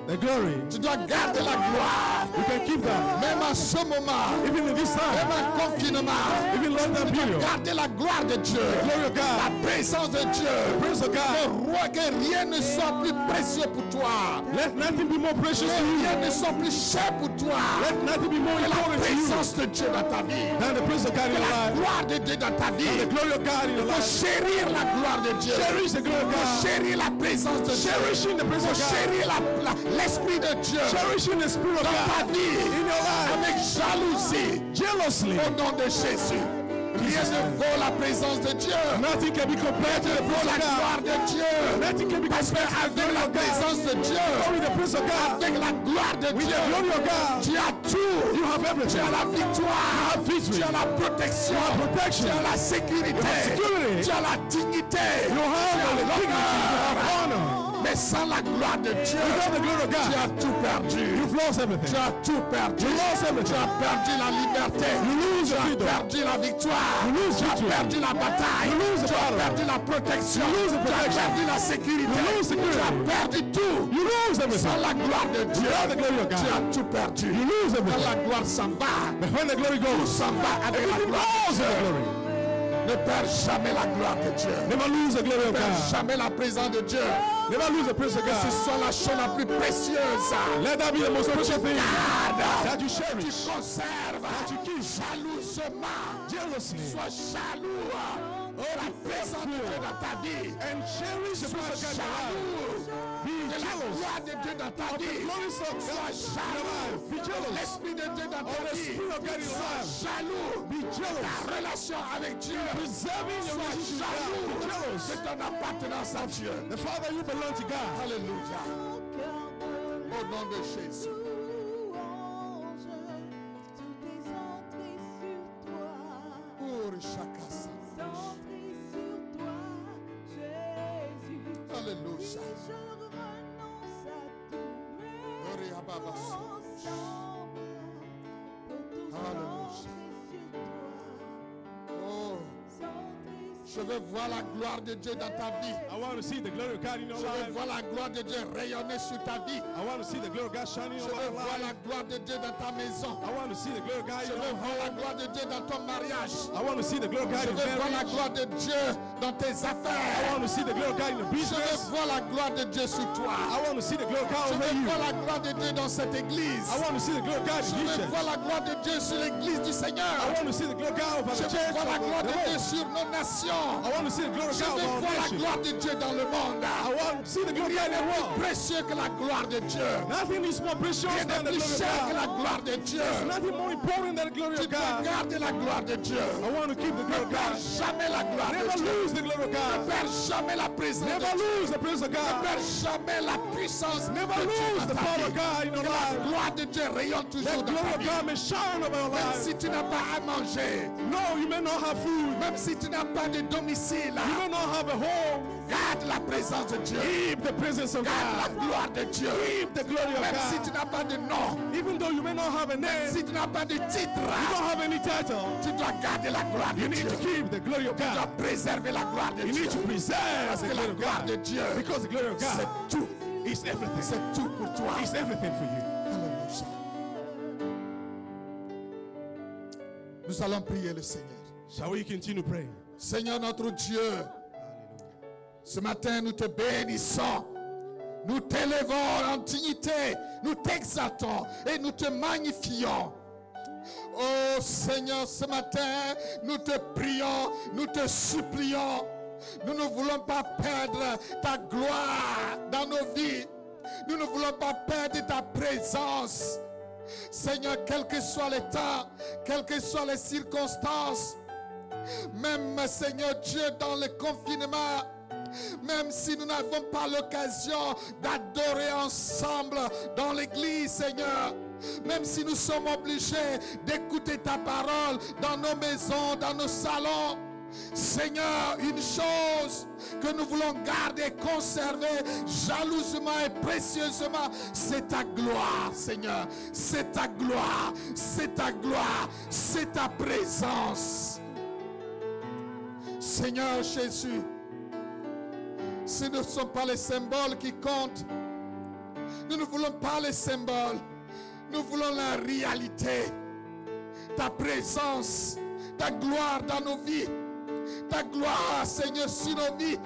B: The glory.
A: Tu dois garder la gloire.
B: You can keep that.
A: Même en ce moment.
B: Even in this
A: Même
B: time.
A: en confinement.
B: Even lockdown period.
A: Gardez la gloire de Dieu.
B: Glory of
A: La
B: God.
A: présence de Dieu.
B: Praise of
A: Que,
B: God.
A: que rien ne soit plus précieux pour toi.
B: Let nothing be more precious
A: Que
B: to you.
A: rien ne soit plus cher pour toi.
B: Let nothing be more
A: Que la
B: important to you
A: présence de Dieu dans ta vie.
B: than the presence of God in
A: Que
B: your
A: la
B: life.
A: gloire de Dieu dans ta
B: And the
A: vie.
B: glory of God in your
A: Il faut
B: life.
A: chérir la gloire de Dieu.
B: Cherish the glory of
A: Il faut
B: God.
A: chérir la présence de Dieu.
B: Cherishing the
A: Il
B: presence
A: faut
B: of God.
A: chérir l'esprit de Dieu
B: Cherishing the Spirit of
A: dans ta
B: God
A: vie.
B: in your life.
A: Avec jalousie.
B: Jealously.
A: Au nom de Jésus. Rien ne vaut la présence de Dieu.
B: Nothing can be compared to the
A: Vaut
B: presence
A: la
B: of God.
A: gloire de Dieu.
B: Nothing can be
A: Parce
B: compared to the
A: qu'avec
B: glory
A: la
B: of God.
A: présence de Dieu,
B: Only the presence of God.
A: avec la gloire de
B: With
A: Dieu,
B: the glory of God.
A: tu as tout.
B: You have
A: Tu
B: everything.
A: as la victoire.
B: have victory.
A: Tu as la protection.
B: You have protection.
A: Tu as la sécurité.
B: You have security.
A: Tu as la dignité.
B: You have
A: Tu as
B: the dignity. You have
A: l'honneur.
B: honor.
A: Mais sans la gloire de Dieu,
B: Without the glory of
A: tu
B: God,
A: as tout perdu.
B: you've lost everything.
A: Tu as tout perdu.
B: You lost everything.
A: Tu as perdu la liberté.
B: You lose
A: Tu
B: the
A: as
B: freedom.
A: perdu la victoire.
B: You lose
A: Tu as
B: victory.
A: perdu la bataille.
B: You lose the
A: Tu as
B: battle.
A: perdu la protection.
B: You lose the
A: Tu as
B: protection.
A: perdu la sécurité.
B: You lose security.
A: Tu as perdu tout.
B: You lose everything.
A: Sans la gloire de Dieu,
B: Without the glory of God,
A: tu as tout perdu.
B: you lose
A: Quand
B: everything.
A: la gloire s'en va,
B: But when the glory
A: tout
B: goes,
A: s'en va avec la
B: everything
A: gloire
B: goes
A: de
B: with the
A: Dieu.
B: glory.
A: Ne perds jamais la gloire de Dieu.
B: Never lose the glory
A: Ne
B: of
A: perds
B: God.
A: jamais la présence de Dieu.
B: Never lose the presence of
A: Que ce
B: God.
A: soit la chose la plus précieuse.
B: Let that be the most precious thing
A: Garde.
B: that you
A: Tu
B: cherish.
A: conserves. Tu jalousement.
B: Jealously.
A: Sois jaloux. Oh, la présence de Dieu dans ta vie.
B: And cherish the presence of God in your life.
A: Jaloux.
B: Be
A: De la
B: jealous.
A: gloire de Dieu dans ta
B: Of the
A: vie.
B: glory of God
A: Sois
B: in your
A: jaloux.
B: life. Be jealous.
A: L'Esprit de Dieu dans
B: Of
A: ta
B: the
A: vie.
B: Spirit of God in your
A: Sois
B: life.
A: jaloux.
B: Be jealous.
A: Ta relation avec Dieu.
B: Preserving your
A: Sois
B: relationship with God.
A: jaloux
B: Be jealous.
A: de ton appartenance à Dieu.
B: The Father, you belong to God.
A: Alléluia. Au nom de Jésus. Pour chacun. Alléluia. Gloria Baba. Oh, je veux voir la gloire de Dieu dans ta vie.
B: I want to see the glory of God in your
A: Je veux
B: life.
A: voir la gloire de Dieu rayonner sur ta vie.
B: I want to see the glory of God shining
A: Je
B: on
A: veux
B: my
A: voir
B: life.
A: la gloire de Dieu dans ta maison.
B: I want to see the glory of God
A: Je
B: in
A: veux
B: your
A: voir la
B: home.
A: gloire de Dieu dans ton mariage.
B: I want to see the glory of God
A: Je
B: in
A: veux voir la
B: marriage.
A: gloire de Dieu dans tes
B: I
A: affaires.
B: want to see the glory of God in the
A: Je veux
B: business.
A: voir la gloire de Dieu sur toi.
B: I want to see the glory of God
A: Je
B: over
A: veux
B: you.
A: voir la gloire de Dieu dans cette église.
B: I want to see the glory of God
A: Je
B: in this
A: veux
B: church.
A: voir la gloire de Dieu sur l'église du Seigneur.
B: I want to see the glory of God over
A: Je
B: the
A: veux
B: church.
A: voir la gloire de Dieu
B: I
A: sur nos nations.
B: want to see the glory of
A: Je
B: God
A: veux
B: over
A: voir
B: our
A: la
B: nation.
A: gloire de Dieu dans le monde.
B: I want to see the glory of God in the
A: Plus
B: world.
A: précieux que la gloire de Dieu.
B: Nothing is more precious
A: Rien
B: than
A: n'est
B: the
A: plus
B: glory of
A: cher que
B: God.
A: la gloire de Dieu.
B: There's nothing more important than the glory
A: Tu
B: of
A: dois
B: God.
A: garder la gloire de Dieu.
B: I want to keep the glory
A: Ne
B: of God.
A: perds jamais la gloire de
B: Never
A: Dieu.
B: lose the glory of
A: Ne
B: God.
A: perds jamais la présence de
B: Never
A: Dieu.
B: lose the presence of
A: Ne
B: God.
A: perds jamais la puissance
B: Never
A: de Dieu
B: lose
A: dans
B: the
A: ta
B: power
A: vie.
B: of God in your
A: Que la
B: life.
A: gloire de Dieu rayonne toujours
B: Let
A: dans
B: glory
A: ta
B: of
A: vie.
B: God may shine over your
A: Même
B: life.
A: si tu n'as pas à manger,
B: No, you may not have food.
A: même si tu n'as pas de domicile,
B: You may not have a home.
A: garde la présence de Dieu.
B: Keep the presence of
A: Garde la
B: God.
A: gloire de Dieu.
B: Keep the glory of
A: Même si tu
B: God.
A: n'as pas de nom,
B: Even though you may not have a name,
A: si tu n'as pas de
B: you
A: titre,
B: don't have any title,
A: tu dois garder la gloire de
B: you need
A: Dieu.
B: to keep the glory of
A: Tu dois
B: God.
A: préserver la gloire de
B: You
A: Dieu.
B: need to preserve
A: Parce
B: the
A: que la
B: glory of
A: gloire de
B: God.
A: Dieu,
B: Because the glory of
A: c'est
B: God
A: tout.
B: is everything.
A: C'est tout pour toi.
B: It's everything for you.
A: Alléluia. Nous allons prier le Seigneur.
B: Shall we continue praying?
A: Seigneur notre Dieu, ce matin nous te bénissons. Nous t'élevons en dignité, nous t'exaltons et nous te magnifions. Oh Seigneur, ce matin, nous te prions, nous te supplions. Nous ne voulons pas perdre ta gloire dans nos vies. Nous ne voulons pas perdre ta présence. Seigneur, quel que soit le temps, quelles que soient les circonstances, même Seigneur Dieu, dans le confinement, même si nous n'avons pas l'occasion d'adorer ensemble dans l'église, Seigneur, même si nous sommes obligés d'écouter ta parole dans nos maisons, dans nos salons, Seigneur, une chose que nous voulons garder, conserver jalousement et précieusement, c'est ta gloire, Seigneur. C'est ta gloire, c'est ta gloire, c'est ta présence. Seigneur Jésus, ce ne sont pas les symboles qui comptent. Nous ne voulons pas les symboles. Nous voulons la réalité. Ta présence, ta gloire dans nos vies. Ta gloire, Seigneur, sur nos vies.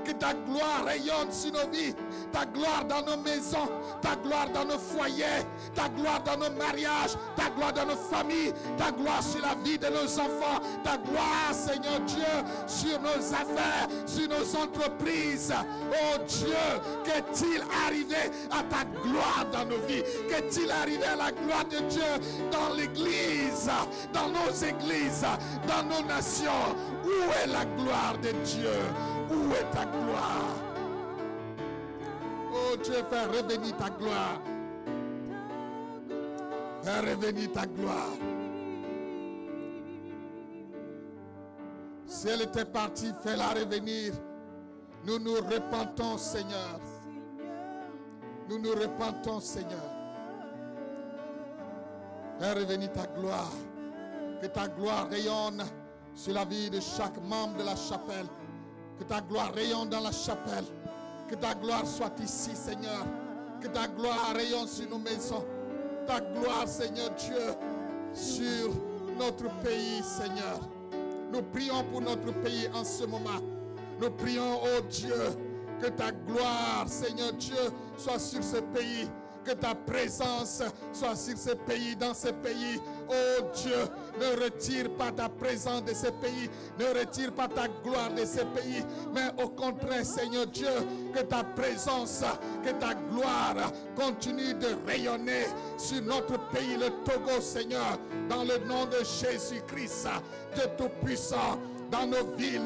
A: Que ta gloire rayonne sur nos vies. Ta gloire dans nos maisons. Ta gloire dans nos foyers. Ta gloire dans nos mariages. Ta gloire dans nos familles. Ta gloire sur la vie de nos enfants. Ta gloire, Seigneur Dieu, sur nos affaires, sur nos entreprises. Oh Dieu, qu'est-il arrivé à ta gloire dans nos vies? Qu'est-il arrivé à la gloire de Dieu dans l'église, dans nos églises, dans nos nations? Où est la gloire de Dieu? Où est ta gloire? Oh Dieu, fais revenir ta gloire. Fais revenir ta gloire. Si elle était partie, fais-la revenir. Nous nous repentons, Seigneur. Nous nous repentons, Seigneur. Fais revenir ta gloire. Que ta gloire rayonne sur la vie de chaque membre de la chapelle. Que ta gloire rayonne dans la chapelle. Que ta gloire soit ici, Seigneur. Que ta gloire rayonne sur nos maisons. Ta gloire, Seigneur Dieu, sur notre pays, Seigneur. Nous prions pour notre pays en ce moment. Nous prions, oh Dieu, que ta gloire, Seigneur Dieu, soit sur ce pays. Que ta présence soit sur ce pays, dans ce pays. Oh Dieu, ne retire pas ta présence de ce pays. Ne retire pas ta gloire de ce pays. Mais au contraire, Seigneur Dieu, que ta présence, que ta gloire continue de rayonner sur notre pays, le Togo, Seigneur. Dans le nom de Jésus-Christ, Dieu Tout-Puissant, dans nos villes,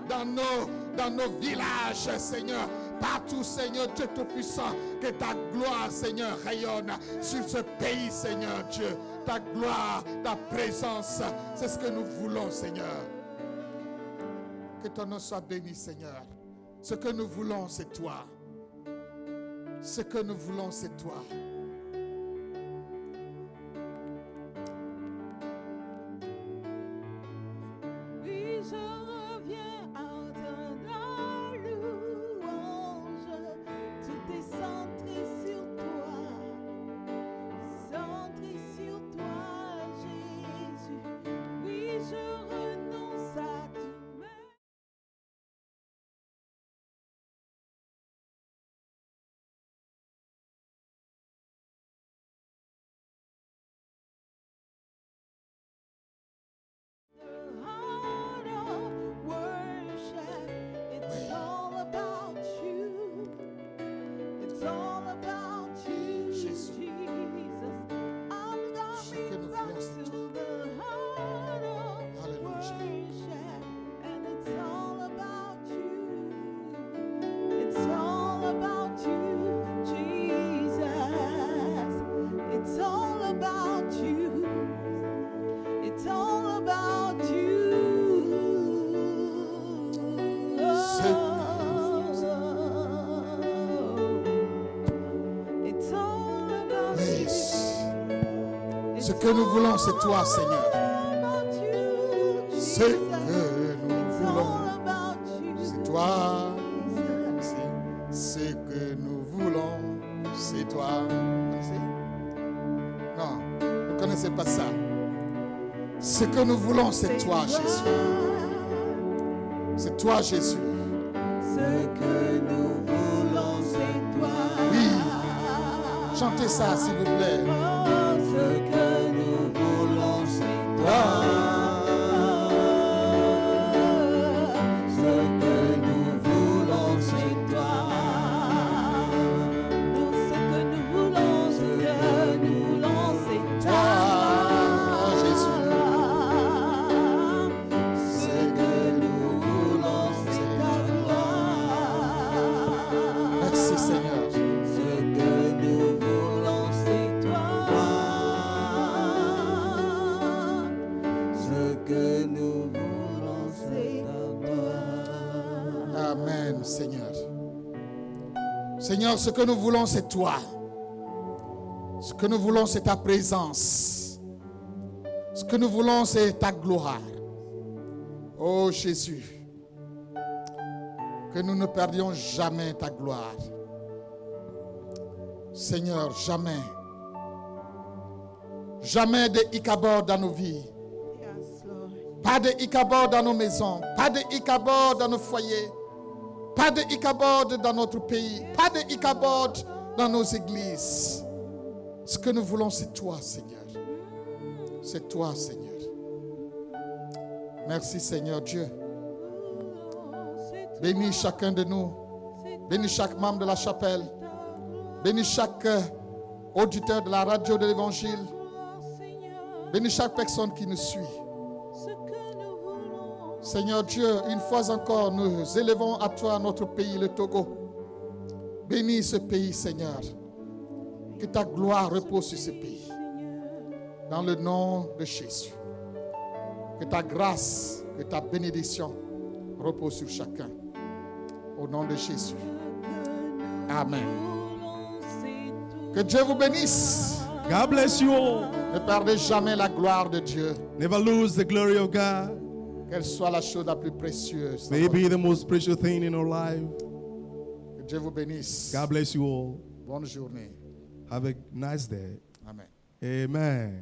A: dans nos villages, Seigneur. Partout, Seigneur Dieu Tout-Puissant, que ta gloire, Seigneur, rayonne sur ce pays, Seigneur Dieu. Ta gloire, ta présence, c'est ce que nous voulons, Seigneur. Que ton nom soit béni, Seigneur. Ce que nous voulons, c'est toi. Ce que nous voulons, c'est toi.
C: Oui, je reviens à ta louange. Tout est centré sur toi. Centré sur toi, Jésus. Oui, je renonce à tout. The heart of worship, it's all about you. It's all about you,
A: Jésus.
C: Jesus. I'm coming back to the heart of
A: Alléluia.
C: worship, and it's all about you. It's all about you, Jesus. It's all about you. It's all about you. It's all about
A: Oui.
C: you.
A: Ce que nous voulons, c'est toi, Seigneur. Ce que nous voulons, c'est toi. Ce que nous voulons, c'est toi. Vous connaissez? Non, vous ne connaissez pas ça. Ce que nous voulons, c'est toi, Jésus. C'est toi, Jésus.
C: Ce que nous voulons, c'est toi.
A: Oui. Chantez ça, s'il vous plaît.
C: Oh, ce que nous voulons, c'est toi. Ce que nous voulons, c'est toi. Nous, ce que nous voulons, c'est toi.
A: Toi, Jésus.
C: Ce que nous voulons, c'est ta gloire.
A: Merci, Seigneur.
C: Ce que nous voulons, c'est toi. Ce que nous voulons, c'est toi.
A: Amen, Seigneur. Seigneur, ce que nous voulons, c'est toi. Ce que nous voulons, c'est ta présence. Ce que nous voulons, c'est ta gloire. Oh Jésus, que nous ne perdions jamais ta gloire. Seigneur, jamais. Jamais de Ichabod dans nos vies.
C: Yes, Lord.
A: Pas de Ichabod dans nos maisons. Pas de Ichabod dans nos foyers. Pas de Ichabod dans notre pays. Pas de Ichabod dans nos églises. Ce que nous voulons, c'est toi, Seigneur. C'est toi, Seigneur. Merci, Seigneur Dieu. Bénis chacun de nous. Bénis chaque membre de la chapelle. Bénis chaque auditeur de la radio de l'Évangile. Bénis chaque personne qui nous suit. Seigneur Dieu, une fois encore, nous élevons à toi notre pays, le Togo. Bénis ce pays, Seigneur. Que ta gloire repose sur ce pays. Dans le nom de Jésus. Que ta grâce, que ta bénédiction repose sur chacun. Au nom de Jésus. Amen. Que Dieu vous bénisse.
B: God bless you all.
A: Ne perdez jamais la gloire de Dieu.
B: Never lose the glory of God.
A: Qu'elle soit la chose la plus précieuse.
B: May it be the most precious thing in our life.
A: Que Dieu vous bénisse.
B: God bless you all.
A: Bonne journée.
B: Have a nice day.
A: Amen.
B: Amen.